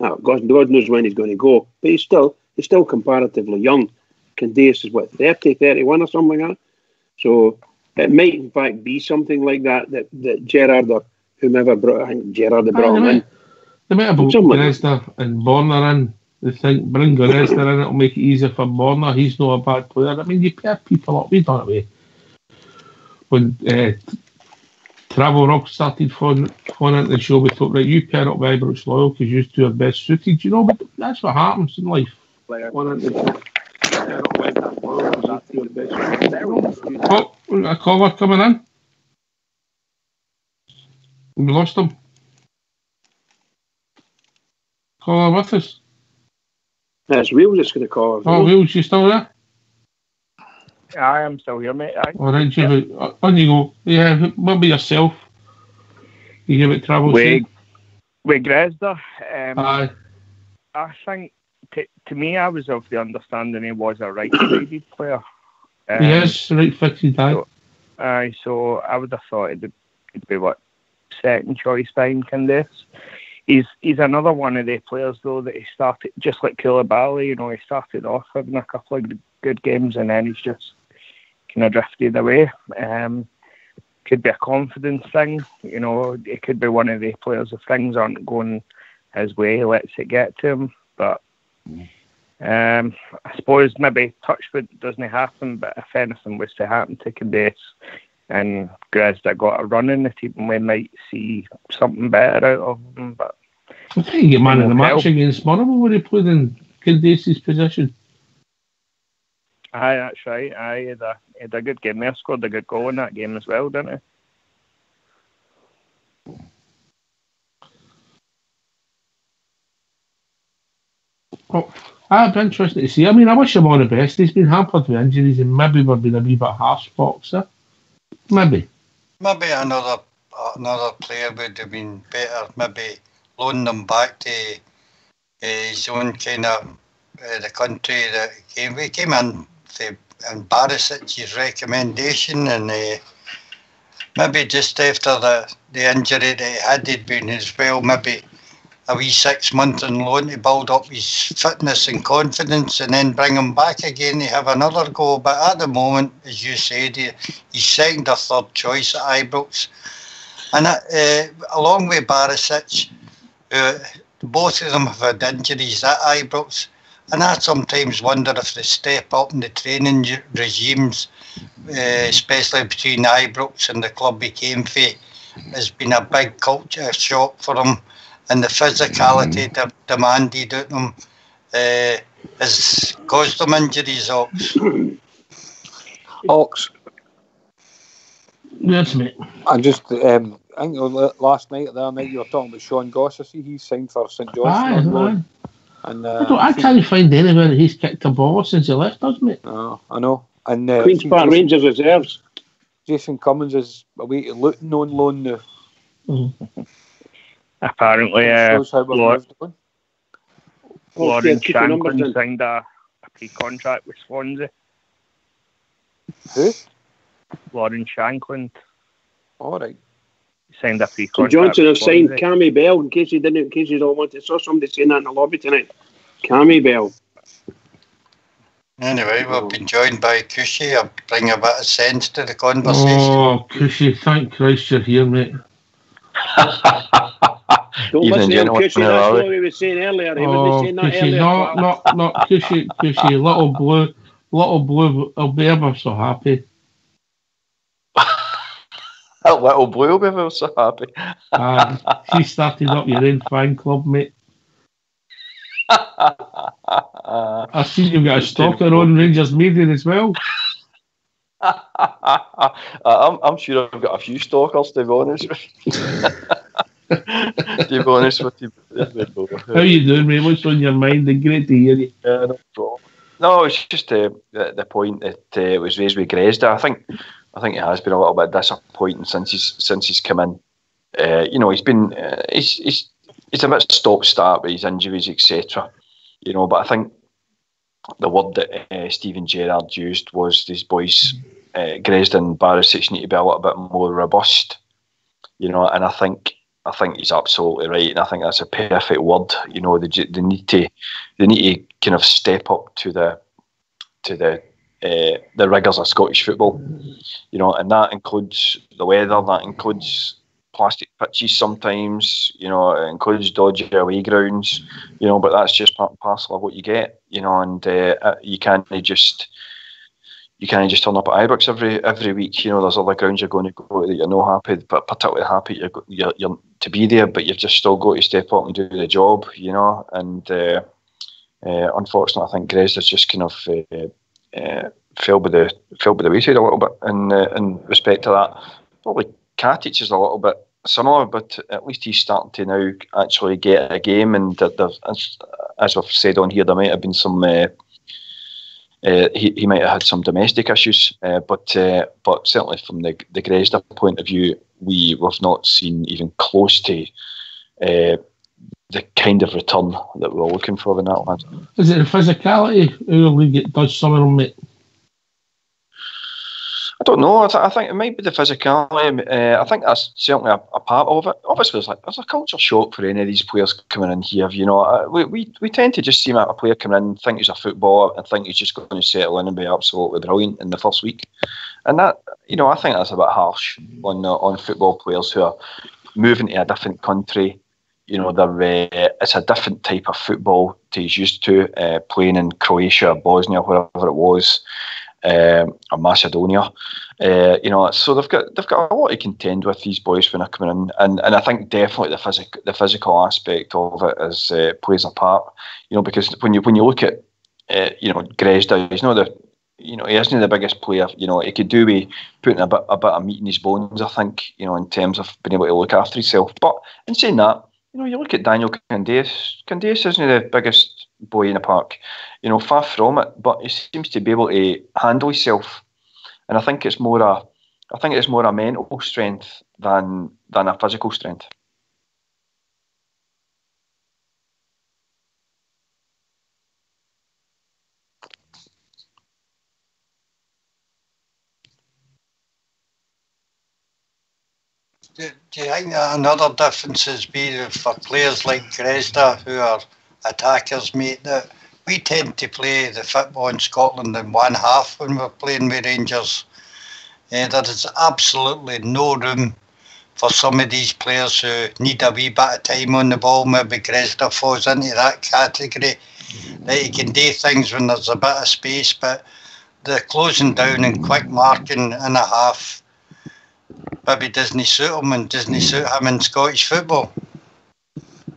God knows when he's going to go, but he's still comparatively young. Candias is 30, 31 or something like that. So it might in fact be something like that Gerrard or whomever brought. I think Gerrard brought him in. They might have brought Grezda and Borna in. They think bring Grezda in, it'll make it easier for Borna. He's not a bad player. I mean, you pair people up. We done it when Travel Rock started falling into the show. We thought, right, you pair up with Ibrox Loyal because you two are best suited. You know, but that's what happens in life. Oh, a caller coming in. We lost him. Caller with us. That's Wheels that's going to call. Oh, Wheels, you still there? I am still here, mate. All right, Jimmy. On you go. Yeah, maybe yourself. You give it trouble. With Grezda, aye. I think, to me, I was of the understanding he was a right-sided player. He is right-footed, aye. So I would have thought it'd be second choice behind Candias. He's another one of the players though that he started just like Koulibaly. You know, he started off having a couple of good games and then he's just kind of drifted away. Could be a confidence thing. You know, it could be one of the players if things aren't going his way, he lets it get to him. But I suppose maybe touchwood doesn't happen. But if anything was to happen to Candias and Grezda got a run in the team, we might see something better out of him. But I think he get man of the match against Motherwell when he played in Candias' position. Aye, that's right. Aye, he had a good game there. Scored a good goal in that game as well, didn't he? Oh, I'd be interested to see. I mean, I wish him all the best. He's been hampered with injuries and maybe we're being a wee bit harsh boxer. Maybe another player would have been better. Maybe loan them back to his own kind of the country that he came. We came in Barisic's recommendation, and maybe just after the injury that he had, he'd been as well. Maybe a wee 6 months on loan to build up his fitness and confidence, and then bring him back again to have another go. But at the moment, as you said, he's second or third choice at Ibrox. And along with Barisic, both of them have had injuries at Ibrox. And I sometimes wonder if the step up in the training regimes, especially between Ibrox and the club he came for, has been a big culture shock for him. And the physicality demanded of them has caused them injuries, Ox. Yes, mate. I just, I think last night or the other night you were talking about Sean Goss. I see he's signed for St Johnstone. Aye. And I can't find anywhere that he's kicked a ball since he left us, mate. I know. And Queen's Park Rangers reserves. Jason Cummins is away to Luton on loan now. Mm-hmm. Apparently, Lauren Shanklin signed a pre-contract with Swansea. Who? Lauren Shanklin. All right. Signed a pre-contract. Johnson have signed Cammy Bell in case you don't want to. I saw somebody saying that in the lobby tonight. Cammy Bell. Anyway, we've been joined by Cushy. I'll bring a bit of sense to the conversation. Oh, Cushy, thank Christ you're here, mate. Don't listen to Cushy, that's what we were saying earlier. He was saying that Cushy, earlier. not Cushy, Little Blue will be ever so happy. Little Blue will be ever so happy. She started up your own fan club, mate. I see you've got a stalker on Rangers Media as well. I'm sure I've got a few stalkers, to be honest with you. To be honest with you. How you doing, mate? What's on your mind? Great to hear you. No, it's just the point that it was raised with Grezda. I think I think he has been a little bit disappointing since he's come in. He's been he's a bit stop-start with his injuries, etc. But I think the word that Stephen Gerrard used was these boys, Gresden and Barisic, need to be a little bit more robust. And I think he's absolutely right, and I think that's a perfect word. They need to kind of step up to the rigours of Scottish football. And that includes the weather, that includes plastic pitches sometimes, it includes dodgy away grounds, but that's just part and parcel of what you get, and you can't just turn up at Ibrox every week. There's other grounds you're going to go that you're not happy, but particularly happy you're to be there, but you've just still got to step up and do the job, and unfortunately I think Grez has just kind of fell by the wayside a little bit in respect to that. Probably Katic is a little bit similar, but at least he's starting to now actually get a game, and as we've said on here, there might have been some he might have had some domestic issues, but certainly from the Gresda point of view, we've not seen even close to the kind of return that we were looking for in that lad. Is it the physicality our league does some of them, mate? I don't know. I think it might be the physicality. I think that's certainly a part of it. Obviously, there's a culture shock for any of these players coming in here. We tend to just see a player come in, think he's a footballer, and think he's just going to settle in and be absolutely brilliant in the first week. And that, I think that's a bit harsh on football players who are moving to a different country. It's a different type of football to he's used to, playing in Croatia, Bosnia, wherever it was. Or Macedonia, so they've got a lot to contend with, these boys, when they're coming in, and I think definitely the physical aspect of it plays a part, because when you look at Gresda, he's not he isn't the biggest player, he could do with putting a bit of meat in his bones, I think, in terms of being able to look after himself. But in saying that, you look at Daniel Candeas isn't the biggest boy in the park, far from it, but he seems to be able to handle himself, and I think it's more a mental strength than a physical strength. Do you think that another difference has been for players like Gresda, who are attackers, mate, that we tend to play the football in Scotland in one half when we're playing with Rangers? There is absolutely no room for some of these players who need a wee bit of time on the ball. Maybe Gresda falls into that category, that he can do things when there's a bit of space, but the closing down and quick marking in a half maybe doesn't suit him and doesn't suit him in Scottish football.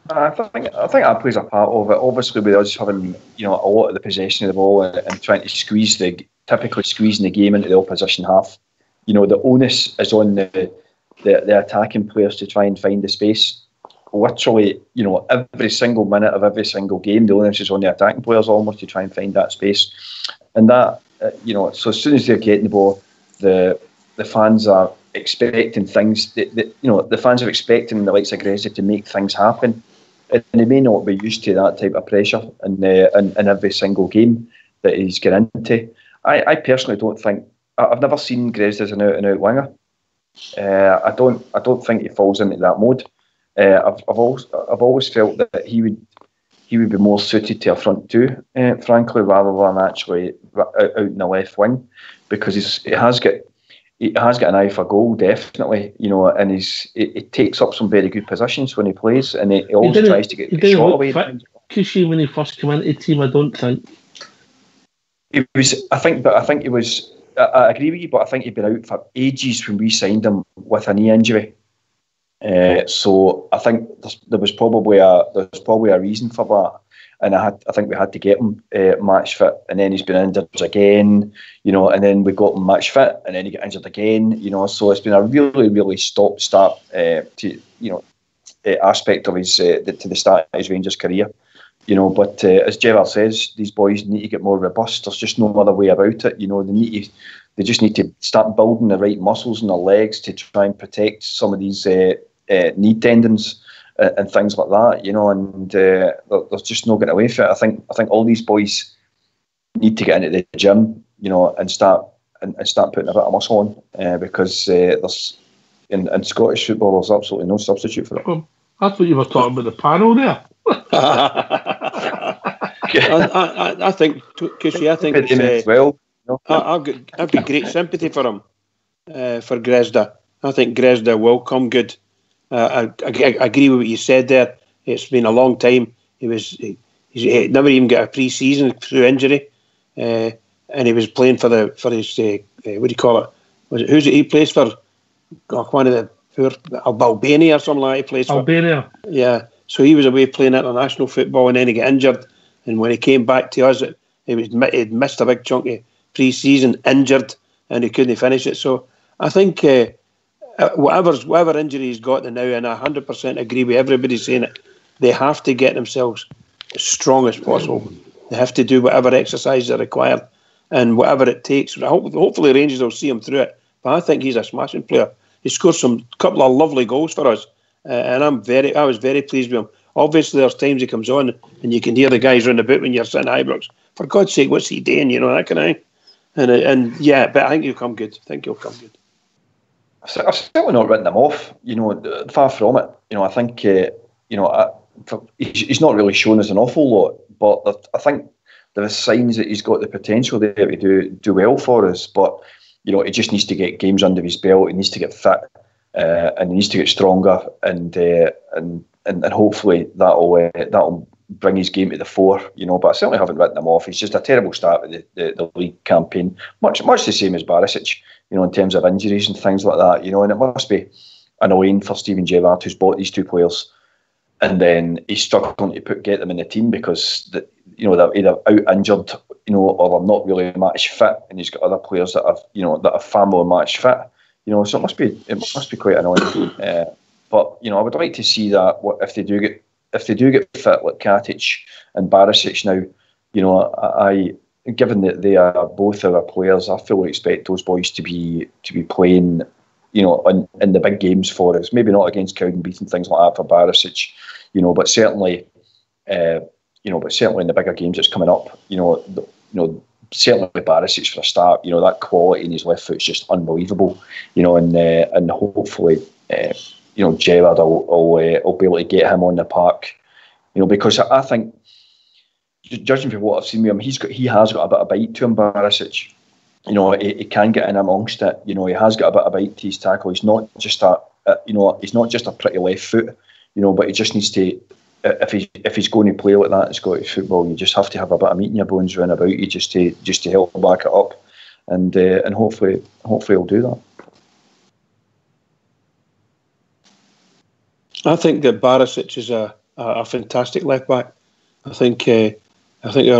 I think that plays a part of it. Obviously, with us having a lot of the possession of the ball and trying to typically squeezing the game into the opposition half, the onus is on the attacking players to try and find the space. Literally, every single minute of every single game, the onus is on the attacking players almost to try and find that space. And that, so as soon as they're getting the ball, the fans are expecting things. The fans are expecting the likes of Gresda to make things happen, and they may not be used to that type of pressure in every single game that he's getting into. I personally don't think. I've never seen Gresda as an out-and-out winger. I don't think he falls into that mode. I've always felt that he would be more suited to a front two, frankly, rather than actually out in the left wing, because he has got an eye for goal, definitely, and he takes up some very good positions when he plays, and he always tries to get the shot away. Cushy when he first came into the team, I don't think. He was. I think he was. I agree with you, but I think he'd been out for ages when we signed him with a knee injury. So I think there was probably a reason for that, and I think we had to get him match fit, and then he's been injured again, and then we got him match fit, and then he got injured again, So it's been a really, really stop-start aspect of his to the start of his Rangers career. But as Gerrard says, these boys need to get more robust. There's just no other way about it. They they just need to start building the right muscles in their legs to try and protect some of these knee tendons and things like that, and they're just not getting away from it. I think all these boys need to get into the gym, and start putting a bit of muscle on, because there's in Scottish football there's absolutely no substitute for it. I thought you were talking about the panel there. I think, Cushy, I think it's, well, I've got great sympathy for him, for Gresda. I think Gresda will come good. I agree with what you said there. It's been a long time. He's never even got a pre-season through injury, and he was playing for his what do you call it? Who's it he plays for? One of the poor Albania or something like that. He plays for Albania. Yeah. So he was away playing international football, and then he got injured. And when he came back to us, he'd missed a big chunk of pre-season, injured, and he couldn't finish it. So I think whatever injury he's got now, and I 100% agree with everybody saying it, they have to get themselves as strong as possible. They have to do whatever exercises are required and whatever it takes. Hopefully Rangers will see him through it. But I think he's a smashing player. He scored couple of lovely goals for us, and I was very pleased with him. Obviously, there's times he comes on and you can hear the guys round about when you're sitting at Ibrox. For God's sake, what's he doing? That kind of thing. And yeah, but I think he'll come good. I've I've certainly not written him off. Far from it. I think he's not really shown us an awful lot, but I think there are signs that he's got the potential there to do well for us. But he just needs to get games under his belt. He needs to get fit, and he needs to get stronger, and hopefully that'll bring his game to the fore. But I certainly haven't written him off. He's just a terrible start with the league campaign, much the same as Barisic. In terms of injuries and things like that. And it must be annoying for Steven Gerrard, who's bought these two players, and then he's struggling to get them in the team because they're either out injured, or they're not really match fit, and he's got other players that are far more match fit. So it must be quite annoying. But I would like to see that if they do get fit, like Katic and Barisic now. Given that they are both our players, I fully expect those boys to be playing, in the big games for us. Maybe not against Cowdenbeath and things like that for Barisic, but certainly, in the bigger games that's coming up, certainly with Barisic for a start, that quality in his left foot is just unbelievable, and hopefully, Gerrard will be able to get him on the park, because I think, judging from what I've seen with him, he has got a bit of bite to him, Barisic. He can get in amongst it. He has got a bit of bite to his tackle. He's not just a pretty left foot. But he just needs to, if he's going to play like that in Scottish football, you just have to have a bit of meat in your bones round about you just to help back it up, and hopefully he'll do that. I think that Barisic is a fantastic left back. I think our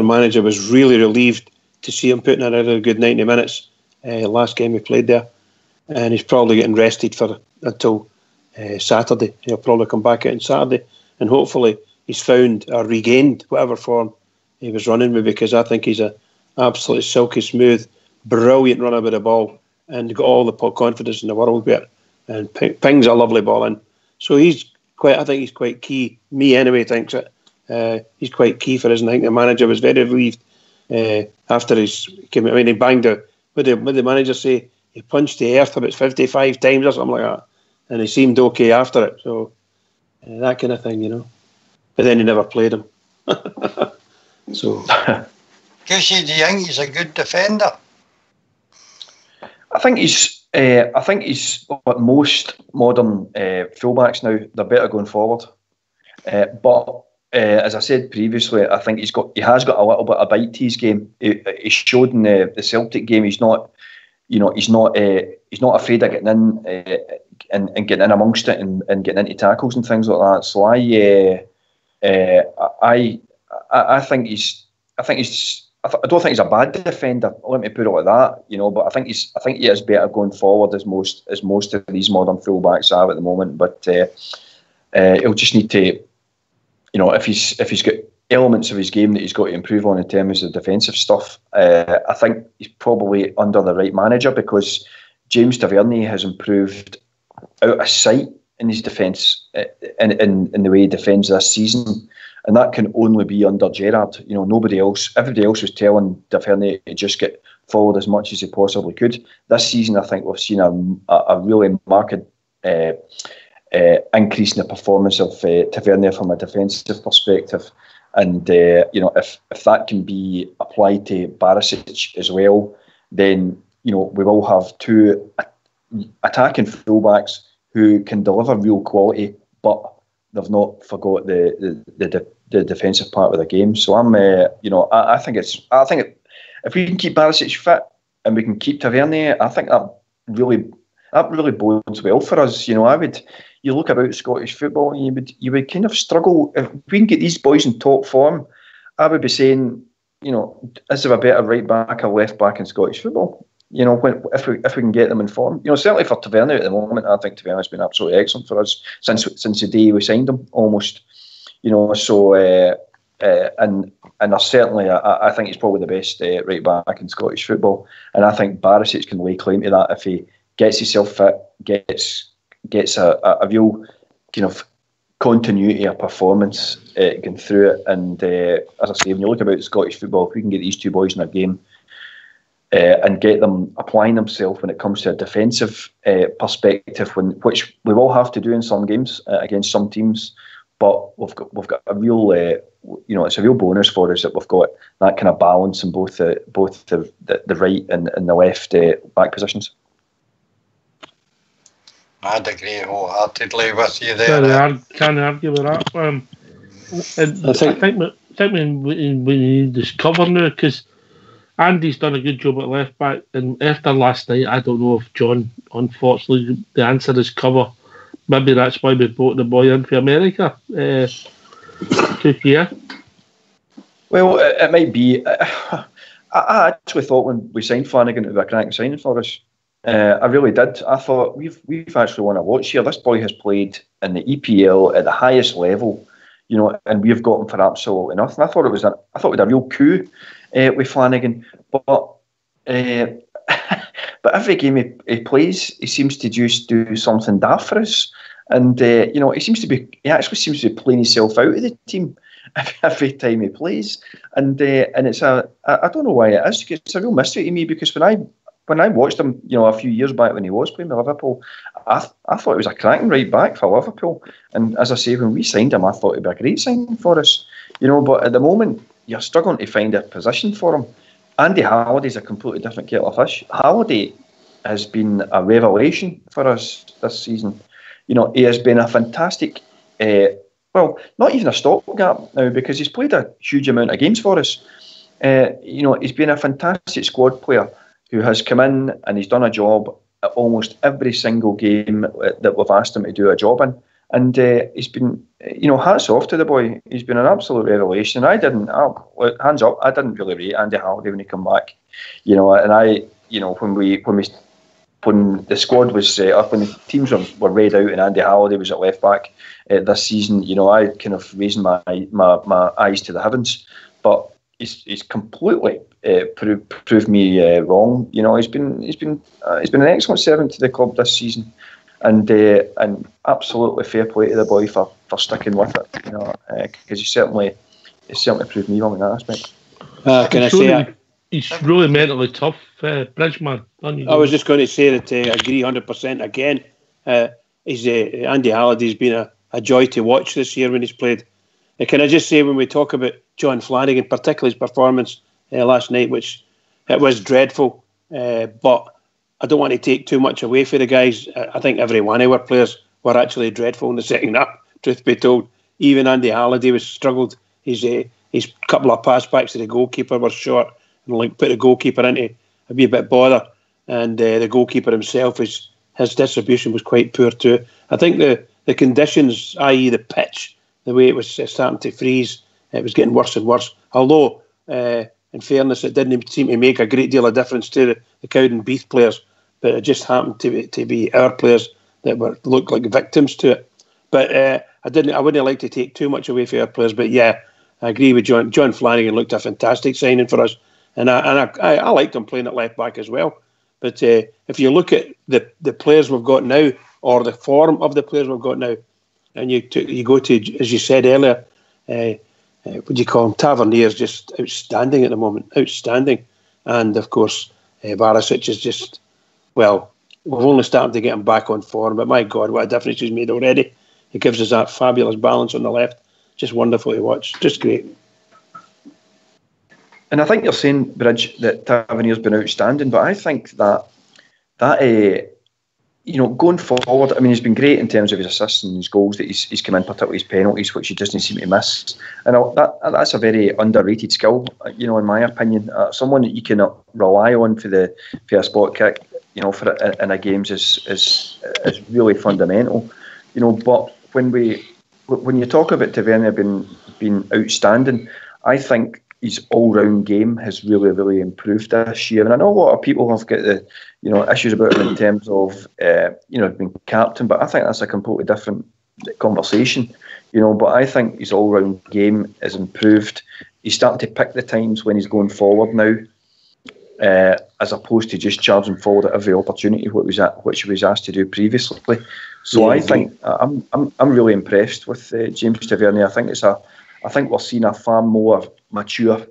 manager was really relieved to see him putting in a good 90 minutes last game we played there, and he's probably getting rested until Saturday. He'll probably come back out on Saturday, and hopefully he's found or regained whatever form he was running with, because I think he's a absolutely silky smooth, brilliant runner with the ball, and got all the confidence in the world with it, and pings a lovely ball in. So I think he's quite key. Me anyway thinks it. He's quite key for us, and I think the manager was very relieved after he came out. I mean, he banged it. What did the manager say? He punched the earth about 55 times or something like that, and he seemed okay after it. So that kind of thing, But then he never played him. So, Casey, do you think he's a good defender? I think he's like most modern fullbacks now. They're better going forward, but. As I said previously, I think he has got a little bit of bite to his game. He showed in the Celtic game. He's not afraid of getting in and getting in amongst it and getting into tackles and things like that. So I think I don't think he's a bad defender. Let me put it like that, But I think he is better going forward as most of these modern fullbacks are at the moment. But he'll just need to. If he's got elements of his game that he's got to improve on in terms of defensive stuff. I think he's probably under the right manager, because James Tavernier has improved out of sight in his defence, in the way he defends this season, and that can only be under Gerrard. Everybody else was telling Tavernier to just get forward as much as he possibly could. This season, I think we've seen a really marked increase in the performance of Tavernier from a defensive perspective. And if that can be applied to Barisic as well, then we will have two attacking fullbacks who can deliver real quality, but they've not forgot the defensive part of the game. So I think if we can keep Barisic fit and we can keep Tavernier, I think that really bodes well for us. You look about Scottish football, and you would kind of struggle if we can get these boys in top form. I would be saying, is there a better right back or left back in Scottish football? If we can get them in form, certainly for Tavernier at the moment, I think Tavernier's been absolutely excellent for us since the day we signed him, almost. So and certainly I think he's probably the best right back in Scottish football, and I think Barisic can lay claim to that if he gets himself fit, gets a real kind of continuity of performance going through it. And as I say, when you look about Scottish football, if we can get these two boys in a game and get them applying themselves when it comes to a defensive perspective, which we will have to do in some games against some teams, but we've got a real it's a real bonus for us that we've got that kind of balance in both the right and the left back positions. I'd agree wholeheartedly with you there. Can't argue with that. I think we need this cover now, because Andy's done a good job at left back, and after last night, I don't know if John, unfortunately, the answer is cover. Maybe that's why we brought the boy in for America. Yeah. Well, it might be. I actually thought when we signed Flanagan, it was a cracking signing for us. I really did. I thought we've actually won a watch here. This boy has played in the EPL at the highest level, and we've got him for absolutely nothing. I thought it was a real coup with Flanagan, but every game he plays, he seems to just do something daft for us, and he actually seems to be playing himself out of the team every time he plays, and it's I don't know why it is. It's a real mystery to me, because when I watched him, a few years back when he was playing with Liverpool, I thought he was a cracking right back for Liverpool. And as I say, when we signed him, I thought he'd be a great signing for us. But at the moment, you're struggling to find a position for him. Andy Halliday's a completely different kettle of fish. Halliday has been a revelation for us this season. He has been a fantastic, not even a stopgap now, because he's played a huge amount of games for us. He's been a fantastic squad player who has come in and he's done a job at almost every single game that we've asked him to do a job in. And he's been, hats off to the boy. He's been an absolute revelation. Hands up, I didn't really rate Andy Halliday when he came back. When the squad was up, when the teams were read out and Andy Halliday was at left back this season, I kind of raised my eyes to the heavens. But he's completely proved me wrong. He's been an excellent servant to the club this season, and absolutely fair play to the boy for sticking with it. Because he certainly proved me wrong in that aspect. Can I say he's really mentally tough, Bridgeman. I was just going to say that I agree 100% again. Andy Halliday's been a joy to watch this year when he's played. Can I just say, when we talk about John Flanagan, particularly his performance last night, which it was dreadful, but I don't want to take too much away for the guys. I think every one of our players were actually dreadful in the second half, truth be told. Even Andy Halliday was struggled. His couple of pass backs to the goalkeeper were short, and put the goalkeeper into a wee bit bother. And the goalkeeper himself, his distribution was quite poor too. I think the conditions, i.e. the pitch, the way it was starting to freeze, it was getting worse and worse. Although, in fairness, it didn't seem to make a great deal of difference to the Cowdenbeath players, but it just happened to be our players that looked like victims to it. But I wouldn't like to take too much away from our players. But yeah, I agree with John. John Flanagan looked a fantastic signing for us, and I liked him playing at left back as well. But if you look at the players we've got now, or the form of the players we've got now, and you go to, as you said earlier, what do you call him? Tavernier's just outstanding at the moment, outstanding. And of course, Barisic is just, well, we've only started to get him back on form, but my God, what a difference he's made already. He gives us that fabulous balance on the left. Just wonderful to watch. Just great. And I think you're saying, Bridge, that Tavernier's been outstanding, but I think that going forward, I mean, he's been great in terms of his assists and his goals that he's come in, particularly his penalties, which he doesn't seem to miss. And that's a very underrated skill, in my opinion. Someone that you can rely on for a spot kick, in a games is really fundamental. But when you talk about Tavernier being outstanding, I think his all-round game has really, really improved this year. And I know a lot of people have got the issues about him in terms of being captain, but I think that's a completely different conversation. But I think his all-round game has improved. He's starting to pick the times when he's going forward now, as opposed to just charging forward at every opportunity which he was asked to do previously. So I think I'm really impressed with James Tavernier. I think we're seeing a far more mature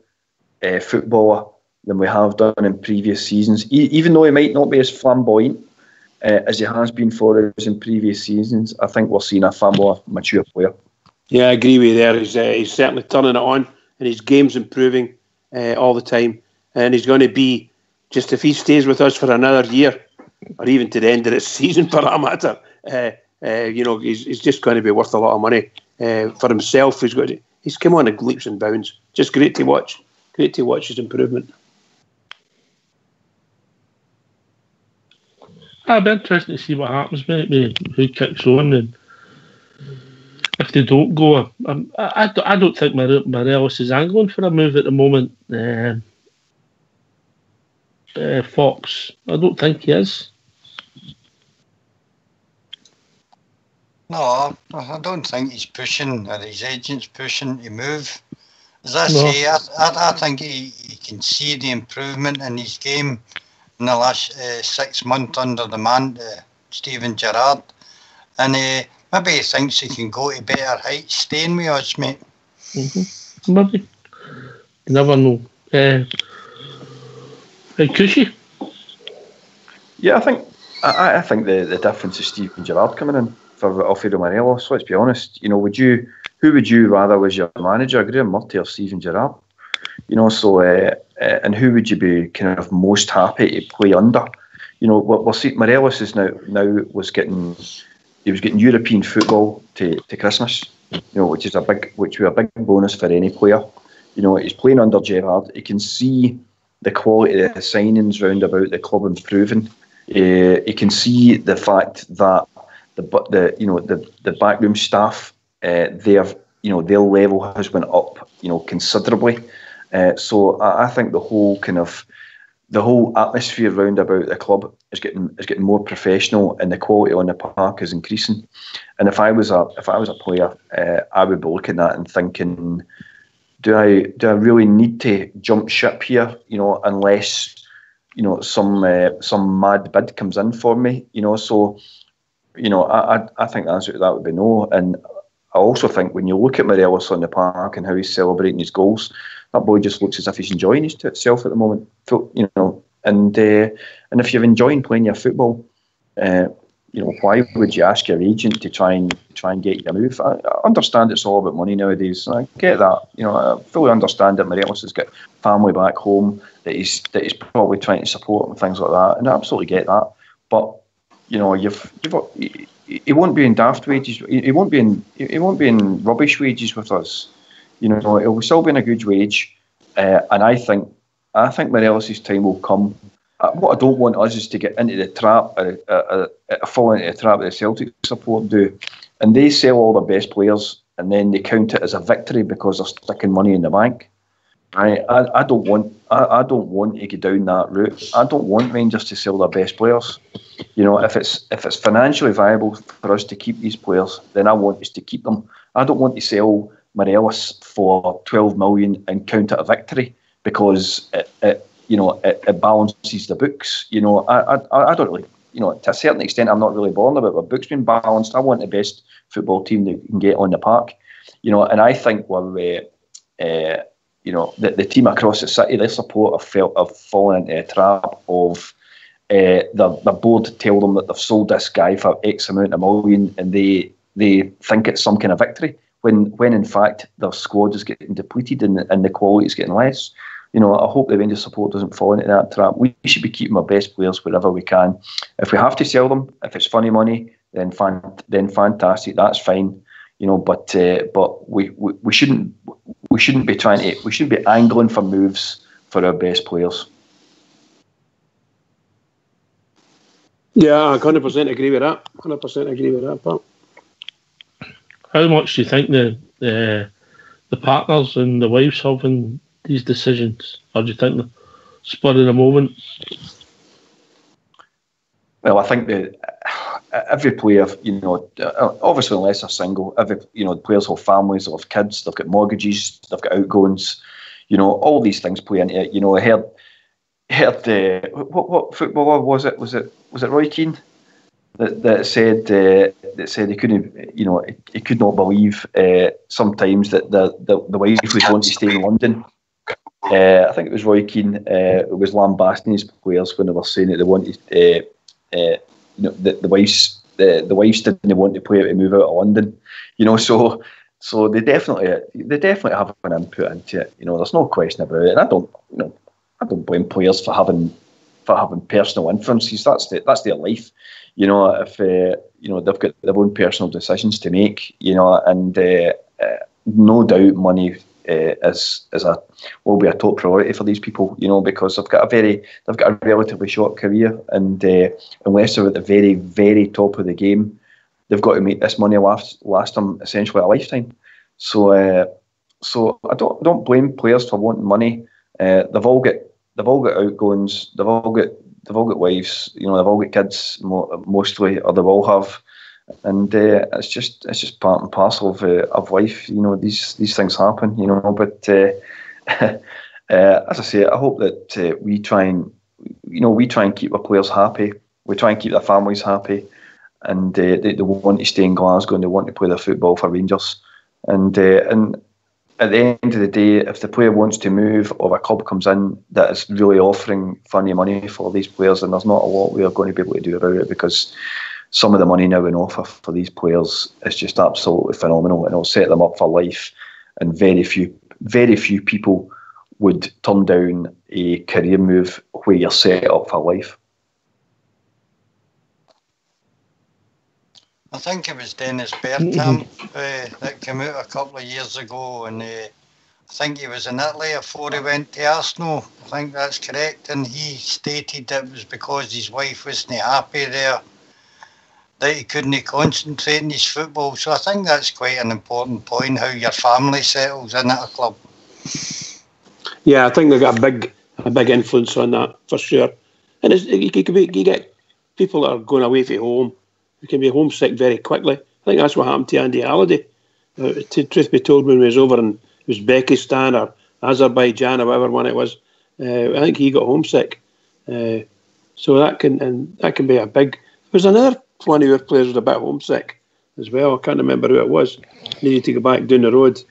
footballer than we have done in previous seasons. Even though he might not be as flamboyant as he has been for us in previous seasons, I think we're seeing a far more mature player. Yeah, I agree with you there. He's certainly turning it on, and his game's improving all the time. And he's going to be, just if he stays with us for another year, or even to the end of the season for that matter, he's just going to be worth a lot of money for himself. He's come on in leaps and bounds. Just great to watch. Great to watch his improvement. I'd be interested to see what happens, mate, who kicks on, and if they don't go, I don't think Morelos is angling for a move at the moment. Fox, I don't think he is. No, I don't think he's pushing, or his agent's pushing to move. As I say, I think he can see the improvement in his game in the last 6 months under the man, Steven Gerrard. And maybe he thinks he can go to better heights staying with us, mate. Mm-hmm. Maybe. You never know. Cushy? Yeah, I think the difference is Steven Gerrard coming in for Alfredo Morelos. Let's be honest. Who would you rather was your manager, Graham Murty or Steven Gerrard? And who would you be kind of most happy to play under? We'll see. Morelos is now was getting European football to Christmas. Which was a big bonus for any player. He's playing under Gerrard. He can see the quality of the signings round about the club improving. He can see the fact that the backroom staff, their level has went up, considerably. So I think the whole atmosphere round about the club is getting more professional, and the quality on the park is increasing. And if I was a player, I would be looking at it and thinking, do I really need to jump ship here? Unless some mad bid comes in for me. I think the answer to that would be no. And I also think when you look at Morelos on the park and how he's celebrating his goals, that boy just looks as if he's enjoying himself at the moment. And if you're enjoying playing your football, why would you ask your agent to try and get you a move? I understand it's all about money nowadays. I get that. I fully understand that Morelos has got family back home that he's probably trying to support and things like that, and I absolutely get that. But he won't be in daft wages. He won't be in rubbish wages with us. He'll still be in a good wage, and I think Morelos' time will come. What I don't want us is to get into the trap, fall into the trap that the Celtic support do, and they sell all their best players, and then they count it as a victory because they're sticking money in the bank. I don't want to go down that route. I don't want Rangers to sell their best players. If it's financially viable for us to keep these players, then I want us to keep them. I don't want to sell Morelos for 12 million and count it a victory because it balances the books. I don't really, to a certain extent, I'm not really bothered about my books being balanced. I want the best football team that can get on the park, and I think we're, the team across the city, their support have fallen into a trap of the board tell them that they've sold this guy for X amount of million, and they think it's some kind of victory when in fact their squad is getting depleted and the quality is getting less. I hope the Rangers support doesn't fall into that trap. We should be keeping our best players wherever we can. If we have to sell them, if it's funny money, then fantastic. That's fine. But we shouldn't be angling for moves for our best players. Yeah, I 100% agree with that. 100% agree with that, Pat. How much do you think the partners and the wives have in these decisions? Or do you think they're spur of the moment? Well, I think that every player, obviously unless they're single, the players have families, they have kids, they've got mortgages, they've got outgoings, all these things play into it. I heard what footballer was it? Was it Roy Keane that said he couldn't, he could not believe sometimes that the wife would want to stay in London. I think it was Roy Keane. It was lambasting his players when they were saying that they wanted, the wives didn't want the player to move out of London. So they definitely have an input into it. There's no question about it. And I don't blame players for having personal influences. That's their life. If they've got their own personal decisions to make. And no doubt money will be a top priority for these people. Because they've got a relatively short career, and unless they're at the very, very top of the game, they've got to make this money last them essentially a lifetime. So I don't blame players for wanting money. They've all got outgoings. They've all got wives. They've all got kids mostly, or they will have. And it's just part and parcel of life. These things happen. But as I say, I hope that we try and keep our players happy. We try and keep their families happy, and they want to stay in Glasgow and they want to play their football for Rangers. And at the end of the day, if the player wants to move or a club comes in that is really offering funny money for these players, then there's not a lot we are going to be able to do about it, because some of the money now in offer for these players is just absolutely phenomenal, and it'll set them up for life. And very few people would turn down a career move where you're set up for life. I think it was Dennis Bergkamp that came out a couple of years ago, and I think he was in Italy before he went to Arsenal. I think that's correct, and he stated that it was because his wife wasn't happy there, that he couldn't concentrate on his football. So I think that's quite an important point, how your family settles in at a club. Yeah, I think they've got a big influence on that for sure. And you get people that are going away from home. You can be homesick very quickly. I think that's what happened to Andy Halliday. Truth be told, when he was over in Uzbekistan or Azerbaijan or whatever one it was, I think he got homesick. So that can be a big. There's another one of your players was a bit homesick as well. I can't remember who it was. Needed to go back down the road.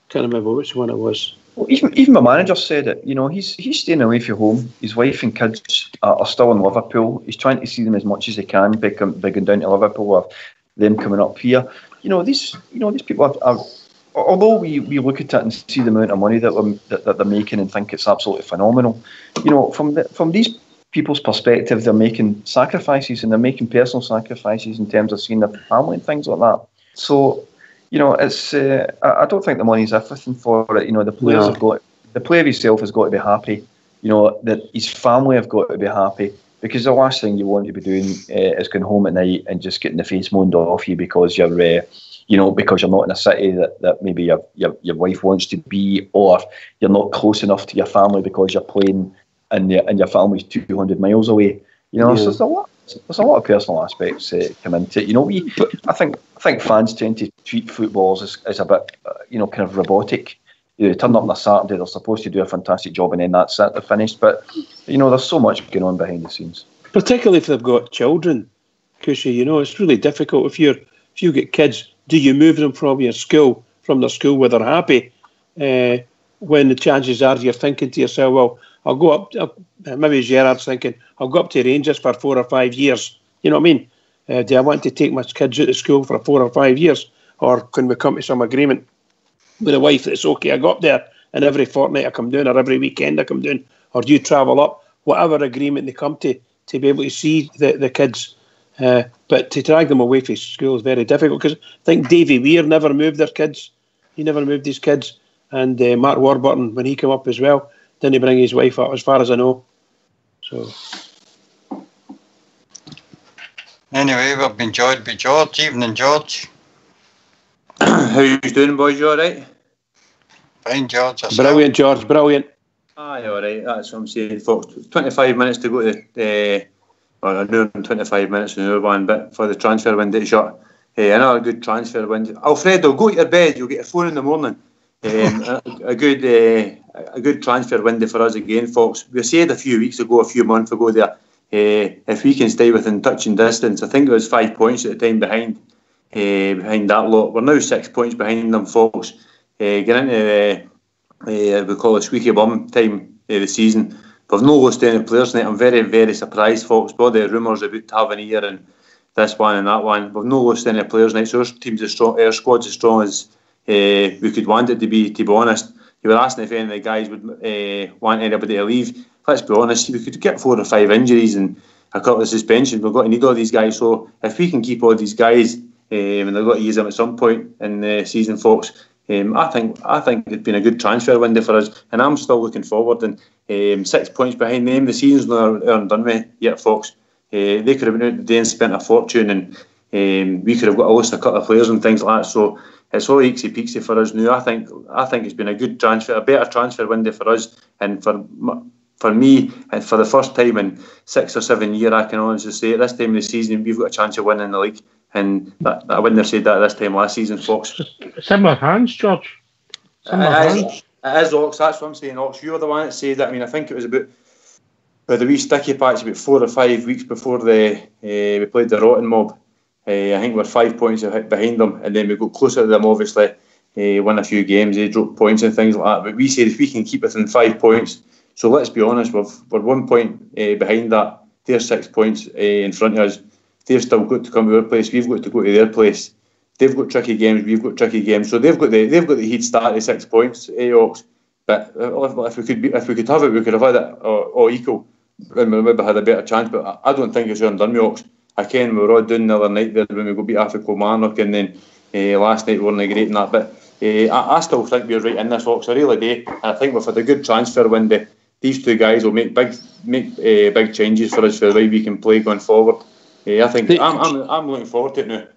Can't remember which one it was. Well, even my manager said it. He's staying away from home. His wife and kids are still in Liverpool. He's trying to see them as much as he can, big and down to Liverpool, or them coming up here. These people are. Although we look at it and see the amount of money that they're making and think it's absolutely phenomenal, from these people's perspective, they're making sacrifices, and they're making personal sacrifices in terms of seeing their family and things like that. So. It's. I don't think the money's everything for it. The player himself has got to be happy. That his family have got to be happy, because the last thing you want to be doing is going home at night and just getting the face moaned off you because you're, because you're not in a city that maybe your wife wants to be, or you're not close enough to your family because you're playing and your family's 200 miles away. So there's a lot of personal aspects come into it. I think fans tend to treat footballers as a bit, kind of robotic. They turn up on a Saturday, they're supposed to do a fantastic job, and then that's it, they're finished. But, there's so much going on behind the scenes. Particularly if they've got children, Cushy, it's really difficult. If you get kids, do you move them from their school where they're happy? When the chances are you're thinking to yourself, well, I'll go up, maybe Gerrard's thinking, I'll go up to Rangers for 4 or 5 years. You know what I mean? Do I want to take my kids out of school for 4 or 5 years? Or can we come to some agreement with the wife that it's okay, I go up there and every fortnight I come down, or every weekend I come down, or do you travel up? Whatever agreement they come to be able to see the kids. But to drag them away from school is very difficult, because I think Davy Weir never moved their kids. He never moved his kids. And Mark Warburton, when he came up as well, didn't bring his wife up, as far as I know. So, anyway, we've been joined by George. Evening, George. How you doing, boys? You all right? Fine, George. Brilliant, George. Brilliant. Aye, all right. That's what I'm saying, folks. 25 minutes to go to an hour and 25 minutes, an hour one bit for the transfer window to shut. Another good transfer window. Alfredo, go to your bed. You'll get a phone in the morning. A good transfer window for us again, folks. We said a few months ago there, if we can stay within touching distance, I think it was 5 points at the time behind that lot. We're now 6 points behind them, folks. Get into we call it squeaky bum time of the season. We've no lost any players tonight. I'm very, very surprised, folks. All the rumours about Tavernier and this one and that one. We've no lost any players tonight. So our squad's as strong as we could want it to be honest. You were asking if any of the guys would want anybody to leave. Let's be honest, we could get 4 or 5 injuries and a couple of suspensions. We've got to need all these guys. So if we can keep all these guys, and they've got to use them at some point in the season, folks, I think it's been a good transfer window for us, and I'm still looking forward. And 6 points behind them, the season's not done with yet, folks. They could have been out today and spent a fortune, and we could have got a list of couple of players and things like that. So it's all eeksy peeksy for us now. I think it's been a good transfer, a better transfer window for us, and for me, and for the first time in 6 or 7 years, I can honestly say at this time of the season we've got a chance of winning the league. And I wouldn't have said that this time last season, folks. It's in my hands, George. It is, Ox. That's what I'm saying, Ox. You were the one that said that. I mean, I think it was about the wee sticky patch about 4 or 5 weeks before we played the Rotten Mob. I think we're 5 points behind them, and then we got closer to them, obviously, won a few games, they dropped points and things like that. But we said if we can keep within 5 points, so let's be honest, we're 1 point behind that. They're 6 points in front of us. They've still got to come to our place. We've got to go to their place. They've got tricky games. We've got tricky games. So they've got the heat start at 6 points, Ox. But if we could have it, we could have had it all equal, and we maybe had a better chance. But I don't think it's undone with Ox. I can. We were all doing the other night there when we go beat Africa Kilmarnock, and then last night we weren't great in that. But I still think we're right in this, Ox. I really do. And I think we've had a good transfer window. These two guys will make big changes for us for the way we can play going forward. I think I'm looking forward to it now.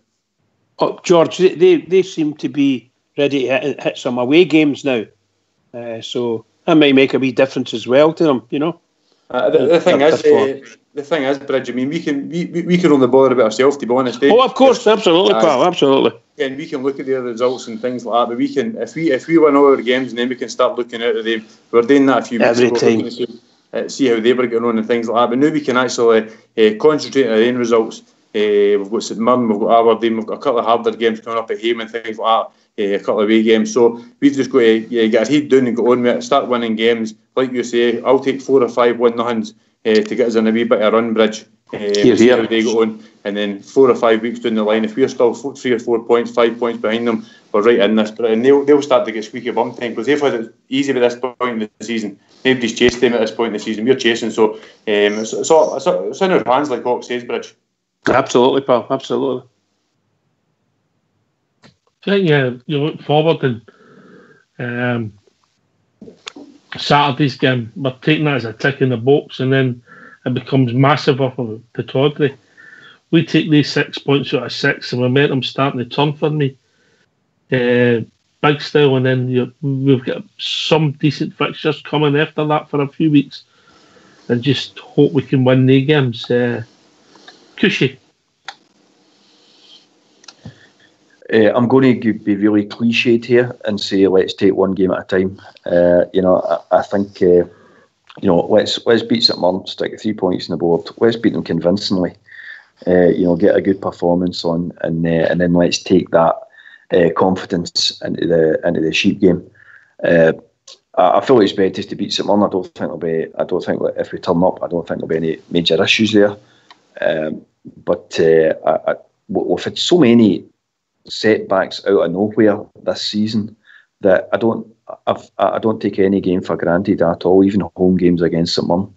Oh, George, they seem to be ready to hit some away games now, so that might make a wee difference as well to them. The thing is, Bridge. I mean, we can only bother about ourselves, to be honest. Oh, of course, absolutely, pal, absolutely. And we can look at their results and things like that. But we can, if we win all our games, and then we can start looking out at them. We were doing that a few weeks ago. Every time. See how they were getting on and things like that. But now we can actually concentrate on our own results. We've got St Mirren, we've got Aberdeen, we've got a couple of harder games coming up at home and things like that. A couple of away games. So we've just got to get our head down and go on with it. Start winning games. Like you say, I'll take 4 or 5 1-0s to get us in a wee bit of run, Bridge. See how they go on. And then 4 or 5 weeks down the line, if we're still 3 or 4 points, 5 points behind them, we're right in this. And they'll start to get squeaky bum time, because they've had it easy by this point in the season. Nobody's chased them at this point in the season. We're chasing, so it's in our hands, like Ox says, Bridge. Absolutely, pal. Absolutely. I think you look forward and Saturday's game, we're taking that as a tick in the box, and then it becomes massive off of Pittodrie. We take these 6 points out of 6, and momentum starting to turn for me. Big style, and then we've got some decent fixtures coming after that for a few weeks, and just hope we can win the games. Cushy. I'm going to be really cliched here and say let's take one game at a time. I think let's beat St Mirren, stick 3 points on the board. Let's beat them convincingly. Get a good performance on, and then let's take that confidence into the Sheep game. I fully expect us to beat St Mirren. I don't think if we turn up, I don't think there'll be any major issues there. But we've had so many setbacks out of nowhere this season that I don't take any game for granted at all, even home games against St Mirren.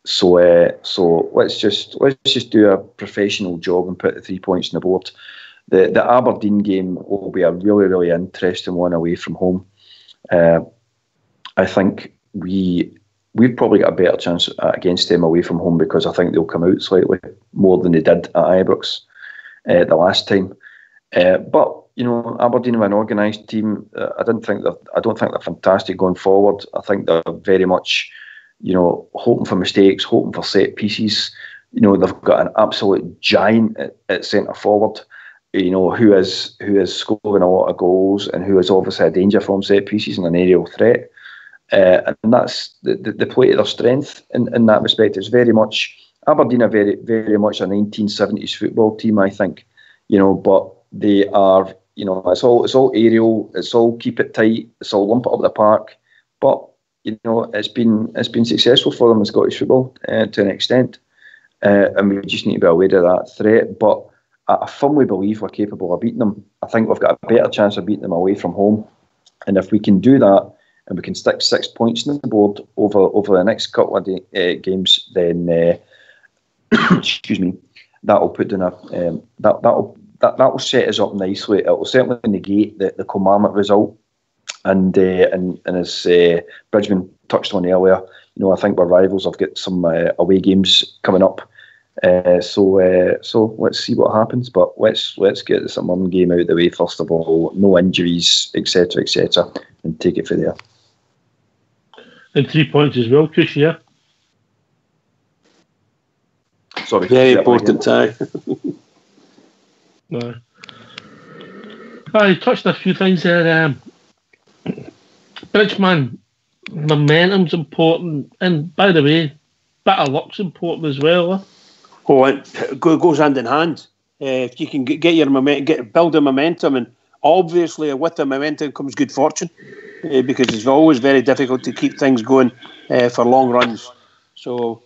So let's just do a professional job and put the 3 points on the board. The Aberdeen game will be a really, really interesting one away from home. I think we've probably got a better chance against them away from home because I think they'll come out slightly more than they did at Ibrox the last time. But Aberdeen are an organised team. I don't think they're fantastic going forward. I think they're very much, hoping for mistakes, hoping for set pieces. They've got an absolute giant at centre forward. Who is scoring a lot of goals and who is obviously a danger from set pieces and an aerial threat. And that's the play to their strength in that respect. It's very much Aberdeen are very, very much a 1970s football team, I think. But they are, it's all aerial, it's all keep it tight, it's all lump it up the park. But it's been successful for them in Scottish football to an extent, and we just need to be aware of that threat. But I firmly believe we're capable of beating them. I think we've got a better chance of beating them away from home, and if we can do that, and we can stick 6 points on the board over the next couple of games, then excuse me, that'll put in that will set us up nicely. It will certainly negate the Kilmarnock result, and as Bridgman touched on earlier, I think we're rivals. I've got some away games coming up. So let's see what happens, but let's get the St Mirren game out of the way first of all. No injuries, etc., and take it from there. And 3 points as well, Kush, yeah. Sorry, very important tie. No. I touched on a few things there. Bridgman, momentum's important, and by the way, bit of luck's important as well. Oh, it goes hand in hand. If you can get your build a momentum, and obviously with the momentum comes good fortune, because it's always very difficult to keep things going for long runs. So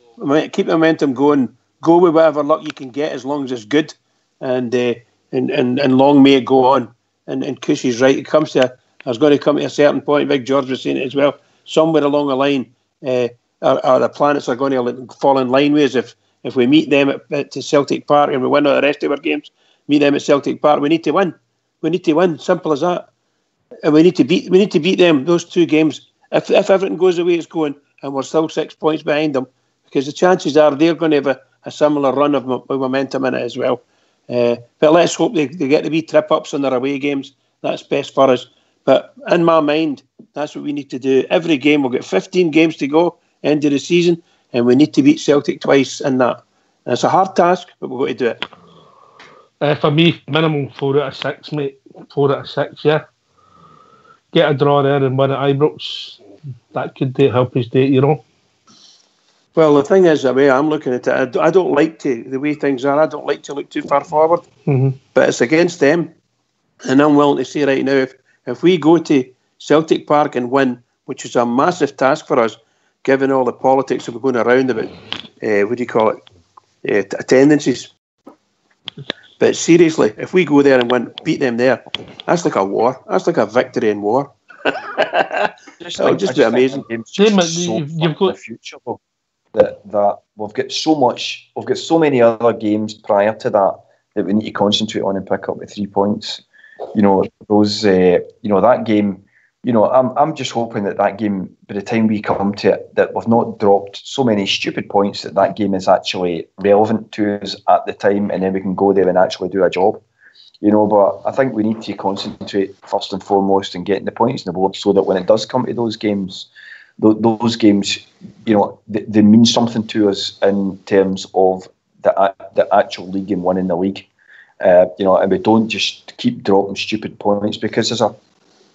keep the momentum going. Go with whatever luck you can get, as long as it's good, and long may it go on. And Kush is right. There's going to come to a certain point. Big George was saying it as well. Somewhere along the line, the planets are going to fall in line with us. If we meet them at Celtic Park and we win all the rest of our games, meet them at Celtic Park, we need to win. We need to win. Simple as that. And we need to beat them, those two games. If everything goes the way it's going and we're still 6 points behind them, because the chances are they're going to have a similar run of momentum in it as well. But let's hope they get the wee trip-ups on their away games. That's best for us. But in my mind, that's what we need to do. Every game, we'll get 15 games to go, end of the season, and we need to beat Celtic twice in that. And it's a hard task, but we're going to do it. For me, minimum 4 out of 6, mate. 4 out of 6, yeah. Get a draw there and win at Ibrox. That could help us date, Well, the thing is, the way I'm looking at it, I don't like to, the way things are, I don't like to look too far forward. Mm-hmm. But it's against them. And I'm willing to say right now, if we go to Celtic Park and win, which is a massive task for us, given all the politics that we're going around about, what do you call it, attendances. But seriously, if we go there and win, beat them there, that's like a war. That's like a victory in war. It'll just be amazing. You've got the future though. That we've got so many other games prior to that we need to concentrate on and pick up the 3 points. That game. I'm just hoping that game, by the time we come to it, that we've not dropped so many stupid points that game is actually relevant to us at the time, and then we can go there and actually do a job. But I think we need to concentrate first and foremost on getting the points on the board, so that when it does come to those games, they mean something to us in terms of the actual league and winning the league. and we don't just keep dropping stupid points, because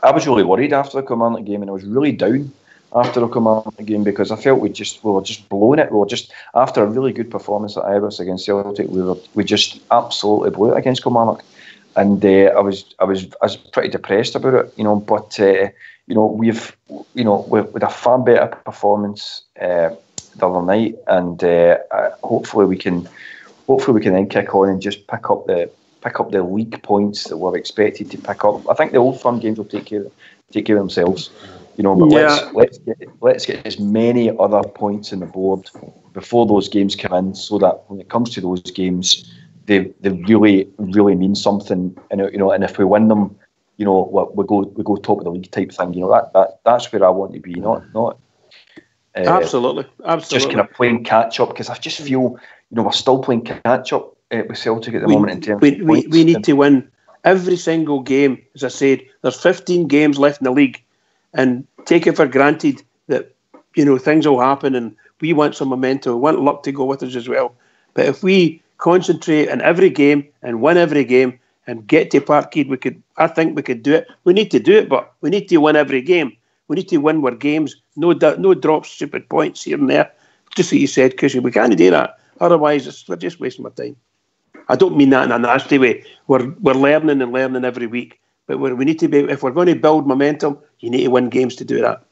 I was really worried after the Kilmarnock game, and I was really down after the Kilmarnock game, because I felt we were just blowing it. We were just, after a really good performance at Ibrox against Celtic, we just absolutely blew it against Kilmarnock, and I was pretty depressed about it, But we've with a far better performance the other night, and hopefully we can then kick on and just pick up the league points that we're expected to pick up. I think the Old Firm games will take care of themselves, But let's get as many other points on the board before those games come in, so that when it comes to those games, they really really mean something. And and if we win them, we go top of the league type thing. That's where I want to be, not. Absolutely. Just kind of playing catch up, because I just feel we're still playing catch up with Celtic at the moment in terms of points. We need to win every single game. As I said, there's 15 games left in the league, and take it for granted that things will happen, and we want some momentum. We want luck to go with us as well. But if we concentrate on every game and win every game and get to Parkhead, I think we could do it. We need to do it, but we need to win every game. We need to win our games. No drops, stupid points here and there. Just like you said, Cushy, we can't do that. Otherwise, we're just wasting our time. I don't mean that in a nasty way. We're learning and learning every week. But we need to be, if we're going to build momentum, you need to win games to do that.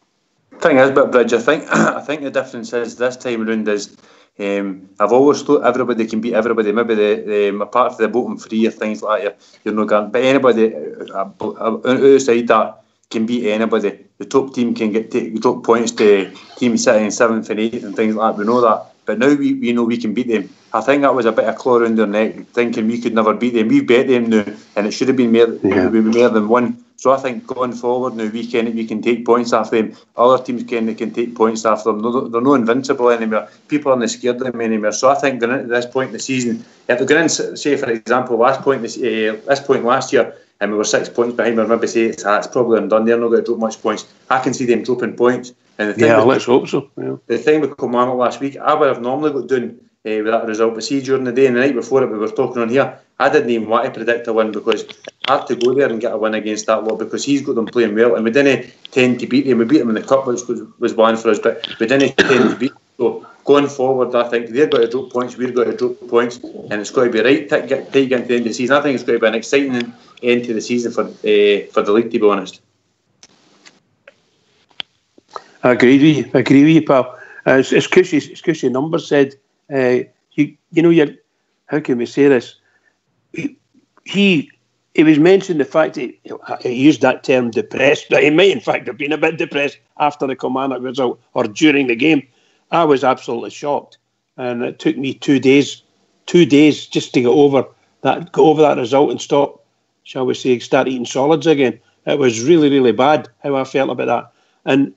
Thing is, but Bridge, I think the difference is this time around is I've always thought everybody can beat everybody. Maybe the apart from the bottom three or things like that, you're not going. But anybody outside that can beat anybody. The top team can take top points to teams sitting in 7th and 8th and things like that. We know that. But now we know we can beat them. I think that was a bit of claw around their neck, thinking we could never beat them. We've bet them now, and it should have been more than one. So I think going forward now, we can take points off them. Other teams can take points off them. They're not invincible anymore. People aren't scared of them anymore. So I think going into this point in the season, if they're going to say, for example, this point last year, and we were 6 points behind, or maybe say it's probably undone. They're not going to drop much points. I can see them dropping points. And the thing let's hope so. Yeah. The thing with Kilmarnock last week, I would have normally got done with that result. But see, during the day and the night before it, we were talking on here, I didn't even want to predict a win, because I had to go there and get a win against that lot, because he's got them playing well, and we didn't tend to beat them. We beat them in the cup, which was one for us, but we didn't tend to beat them. So going forward, I think they're going to drop points, we're going to drop points, and it's going to be right to get into the end of the season. I think it's going to be an exciting end to the season for the league, to be honest. I agree with you, pal. As Cushy Numbers said, you're, how can we say this? He was mentioning the fact that he used that term depressed. He might in fact have been a bit depressed after the Kilmarnock result or during the game. I was absolutely shocked, and it took me 2 days just to get over that result and stop, shall we say, start eating solids again. It was really, really bad how I felt about that, and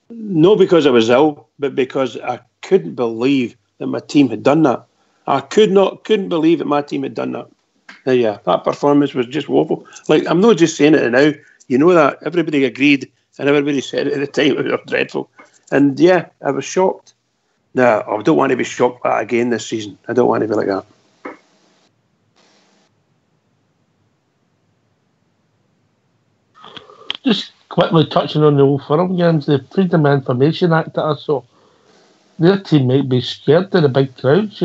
not because I was ill, but because I couldn't believe that my team had done that. I couldn't believe that my team had done that. Yeah, that performance was just woeful. Like, I'm not just saying it now. You know that everybody agreed and everybody said it at the time. It was dreadful, and yeah, I was shocked. No, I don't want to be shocked like that again this season. I don't want to be like that. Just quickly touching on the Old Firm games, the Freedom of Information Act that I saw, their team might be scared of the big crowds,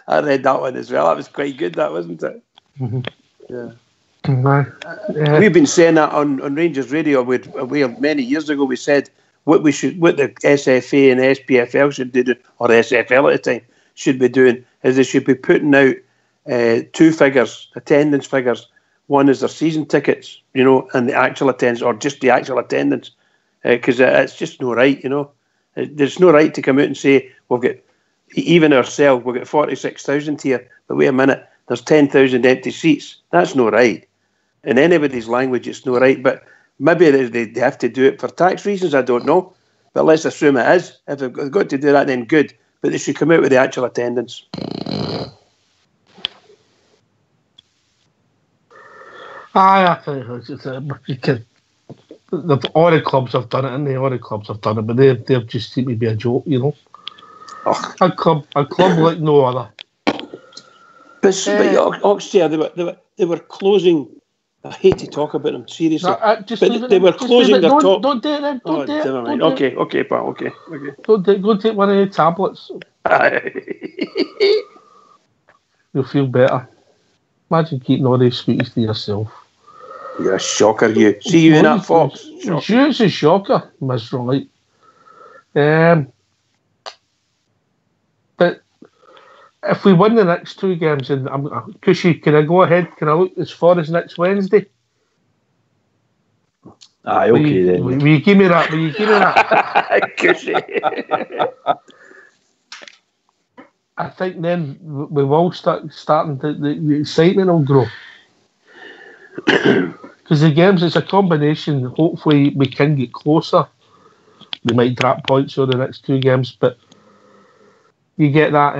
I read that one as well. That was quite good, that, wasn't it? Mm-hmm. Yeah. We've been saying that on Rangers Radio. We many years ago we said what the SFA and SPFL should do, or SFL at the time should be doing, is they should be putting out 2 figures, attendance figures. One is their season tickets, and the actual attendance, or just the actual attendance, because it's just no right, There's no right to come out and say, we've got, even ourselves, we've got 46,000 here, but wait a minute, there's 10,000 empty seats. That's no right. In anybody's language, it's no right, but maybe they have to do it for tax reasons, I don't know, but let's assume it is. If they've got to do that, then good, but they should come out with the actual attendance. I think all the clubs have done it, but they've just seemed to be a joke, A club like no other. But Oxford, they were closing. I hate to talk about them seriously. But they were closing their top. Don't do it then. Don't do it. Never mind. Don't do it. Okay, pal. Okay. Go take one of the tablets. You'll feel better. Imagine keeping all these sweeties to yourself. You're a shocker, you. See you in that Fox. It's a shocker, Miss Right. But if we win the next two games, and Cushy, can I go ahead? Can I look as far as next Wednesday? Aye, okay then. Will you give me that? Cushy. I think then we will starting the excitement will grow. Because the games, it's a combination. Hopefully we can get closer. We might drop points over the next two games, but you get that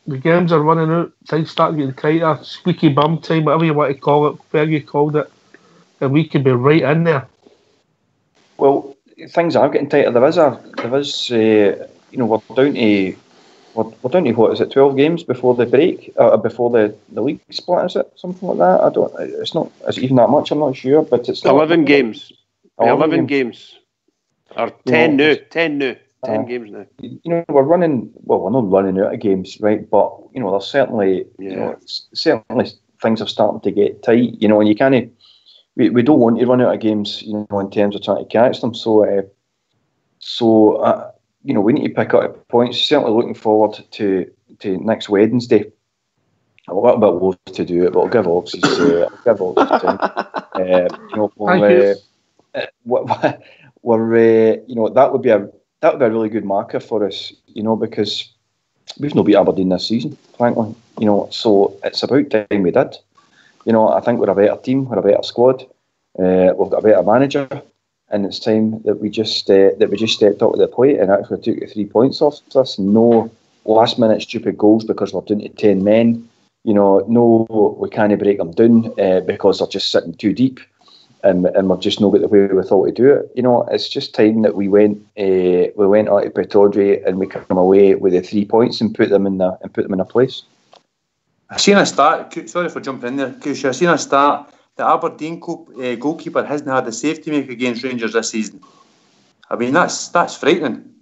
the games are running out, things start getting tighter, squeaky bum time, whatever you want to call it, Fergie called it, and we could be right in there. Well, things are getting tighter. We're down to what is it, 12 games before the break, before the league split, is it something like that? It's not. Is it even that much? I'm not sure, but it's 11 games. 11 games. Or 10 now. 10 games now. We're running. Well, we're not running out of games, right? But there's certainly, certainly things are starting to get tight. And you can't. We don't want to run out of games, in terms of trying to catch them. So we need to pick up points. Certainly looking forward to next Wednesday. A little bit loath to do it, but I'll give Oxy time. That would be a really good marker for us, because we've not beat Aberdeen this season, frankly. So it's about time we did. I think we're a better team, we're a better squad, we've got a better manager. And it's time that we just stepped up to the plate and actually took the 3 points off us. No last minute stupid goals because we're down to 10 men. No, we can't break them down because they're just sitting too deep, and we've just not got the way we thought to do it. It's just time that we went out to Pittodrie and we come away with the 3 points and put them in a place. I've seen a start. Sorry for jumping in there, Kush. I've seen a start. The Aberdeen goalkeeper hasn't had a save to make against Rangers this season. I mean, that's frightening.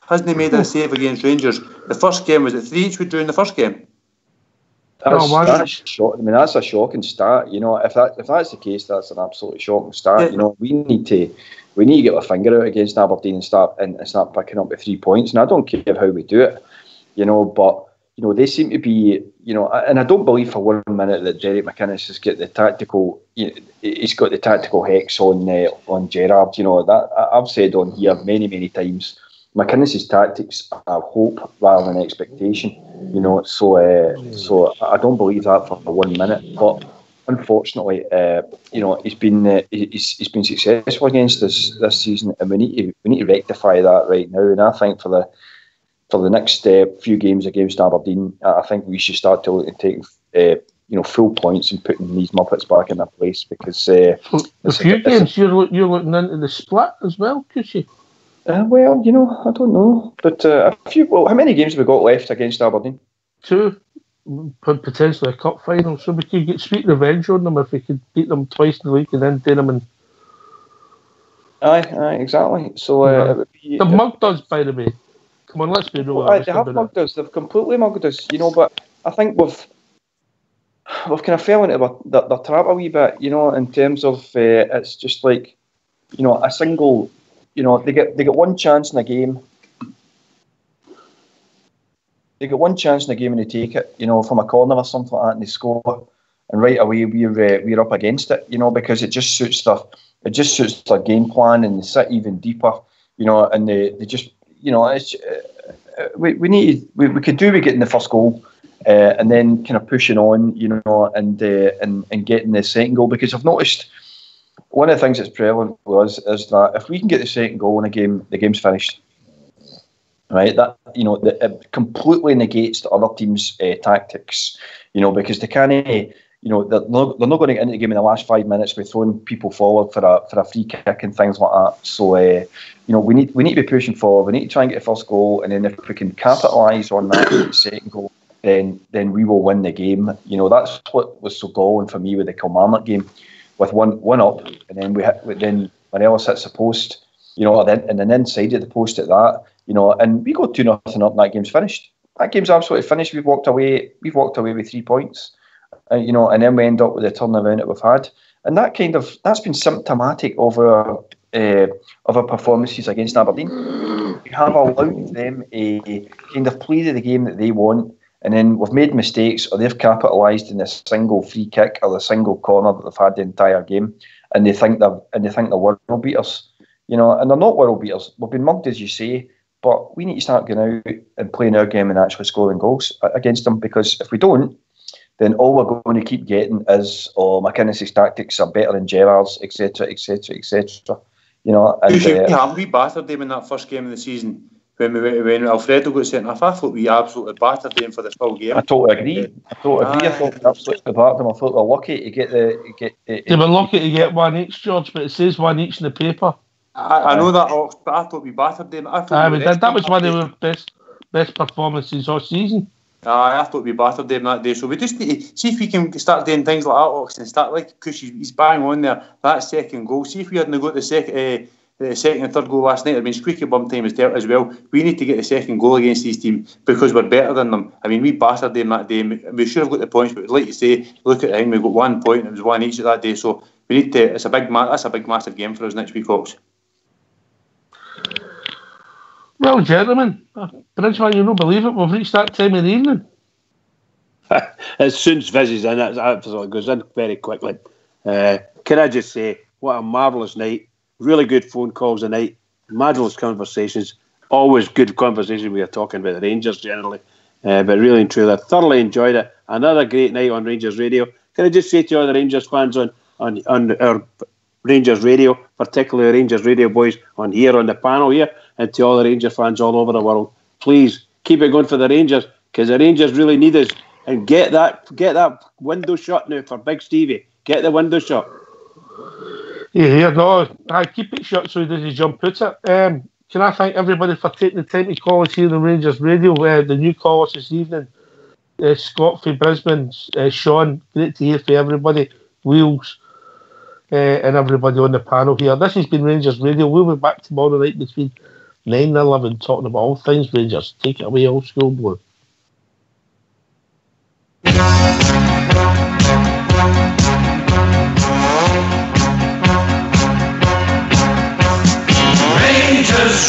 Hasn't he made a save against Rangers? The first game, was it 3-each we drew in the first game? That's a shocking start. If that's the case, that's an absolutely shocking start. Yeah. We need to get our finger out against Aberdeen and start picking up the 3 points. And I don't care how we do it, but they seem to be, and I don't believe for 1 minute that Derek McInnes has got the tactical, he's got the tactical hex on Gerrard. That I've said on here many, many times. McInnes's tactics are hope rather than expectation. So I don't believe that for 1 minute. But unfortunately, he's been successful against us this season, and we need to rectify that right now. And I think for the next few games against Aberdeen, I think we should start to look at taking full points and putting these Muppets back in their place, because a few games you're looking into the split as well, could you? Well, I don't know, but a few. Well, how many games have we got left against Aberdeen? 2, potentially a cup final, so we could get sweet revenge on them if we could beat them twice in the league and then do them in. Aye, exactly. So they've mugged us, by the way. Come on, let's be real. They have mugged us. They've completely mugged us. But I think we've kind of fell into the trap a wee bit. In terms of it's just like, a single. They get one chance in a game. They get one chance in a game and they take it. From a corner or something like that, and they score. And right away we're up against it. Because it just suits their game plan, and they sit even deeper. And they just. It's we could do with getting the first goal, and then kind of pushing on, and getting the second goal, because I've noticed one of the things that's prevalent with us is that if we can get the second goal in a game, the game's finished. Right, that it completely negates the other team's tactics. Because they can't. They're not going to get into the game in the last 5 minutes with throwing people forward for a free kick and things like that. So, we need to be pushing forward. We need to try and get the first goal, and then if we can capitalise on that second goal, then we will win the game. You know, that's what was so galling for me with the Kilmarnock game, with one up, and then Morelos hits the post, you know, and then inside of the post at that, you know, and we go 2-0 up, and that game's finished. That game's absolutely finished. We've walked away with 3 points, you know, and then we end up with the turnaround that we've had, and that's been symptomatic of our performances against Aberdeen. We have allowed them a kind of play the game that they want, and then we've made mistakes, or they've capitalised in the single free kick or the single corner that they've had the entire game, and they think they're world beaters, you know, and they're not world beaters. We've been mugged, as you say, but we need to start going out and playing our game and actually scoring goals against them, because if we don't, then all we're going to keep getting is, McInnes's tactics are better than Gerrard's, etc., etc., etc. You know, and we battered them in that first game of the season when Alfredo got sent off. I thought we absolutely battered them for this whole game. I totally agree. I thought we absolutely battered them. I thought they were lucky to get They were lucky to get 1 each, George, but it says 1 each in the paper. I know that, but I thought we battered them. That was one of our best performances all season. I thought we battered them that day, so we just need to see if we can start doing things like that, Ox, and start, like, because he's bang on there, that second goal. See if we hadn't got the second and third goal last night. I mean, squeaky bum time is dealt as well. We need to get the second goal against these teams because we're better than them. I mean, we battered them that day. We should have got the points, but like you say, look at the thing, we got 1 point, and it was 1 each that day, so we need to. That's a big massive game for us next week, Ox. Well, gentlemen, Bridgeman, you'll not believe it, we've reached that time of the evening. As soon as Viz is in, it goes in very quickly. Can I just say, what a marvellous night. Really good phone calls tonight. Marvellous conversations. Always good conversation. We are talking about the Rangers generally. But really and truly, I thoroughly enjoyed it. Another great night on Rangers Radio. Can I just say to all the Rangers fans on our Rangers Radio, particularly Rangers Radio boys on the panel here, and to all the Rangers fans all over the world, please keep it going for the Rangers, because the Rangers really need us, and get that window shut now for Big Stevie. Get the window shut. Yeah, no, I keep it shut so he doesn't jump out it. Can I thank everybody for taking the time to call us here on Rangers Radio? The new callers this evening, Scott from Brisbane, Sean, great to hear from everybody, Wheels, and everybody on the panel here. This has been Rangers Radio. We'll be back tomorrow night between 9 and 11 talking about all things Rangers. Take it away, Old School Blue.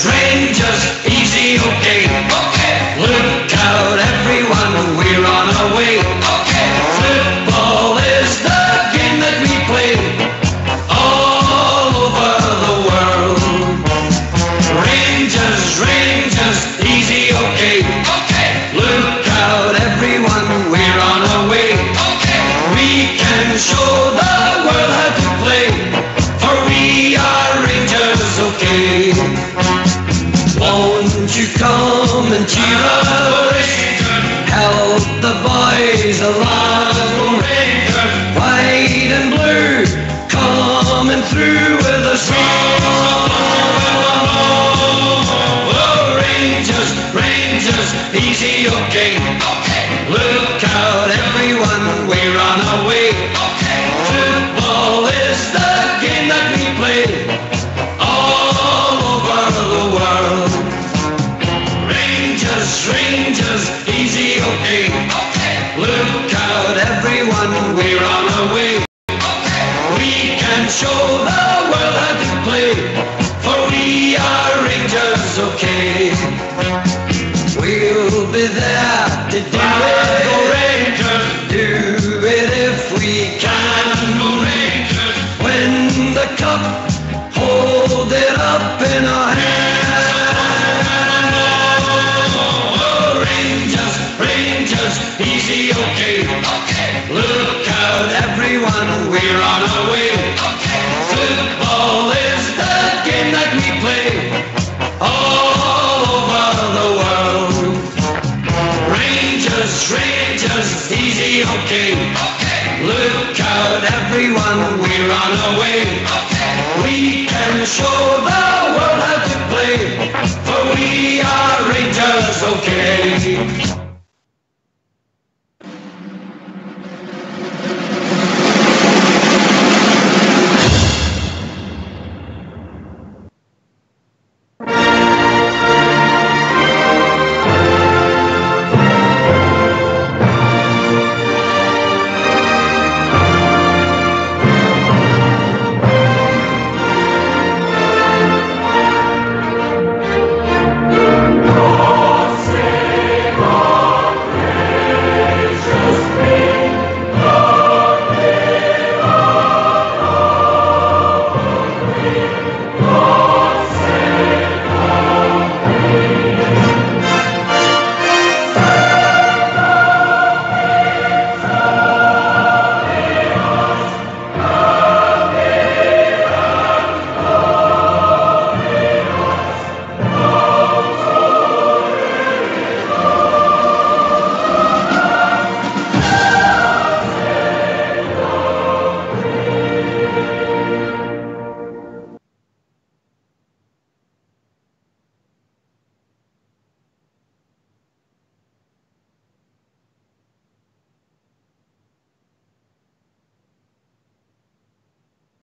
Rangers, easy, okay. Look out, everyone, we're on our way. Football is the game that we play all over the world. Rangers, easy, okay. Look out, everyone, we're on our way. We can show the world how to play, for we are Rangers, okay. Won't you come and cheer us? Help the boys along. White and blue, coming through with a song. Oh, Rangers, easy, okay. Look out, everyone, we're on our way. Football is the game that we play all over the world. Rangers, easy, okay. Look out, everyone, we're on our way. We can show the world how to play, for we are Rangers, okay. We'll be there to do it. Do it if we can. Win the cup, hold it up in our hands. Easy, okay. Look out, everyone, we're on our way. Football is the game that we play all over the world. Rangers, easy, okay. Look out, everyone, we're on our way. We can show the world how to play, for we are Rangers, okay.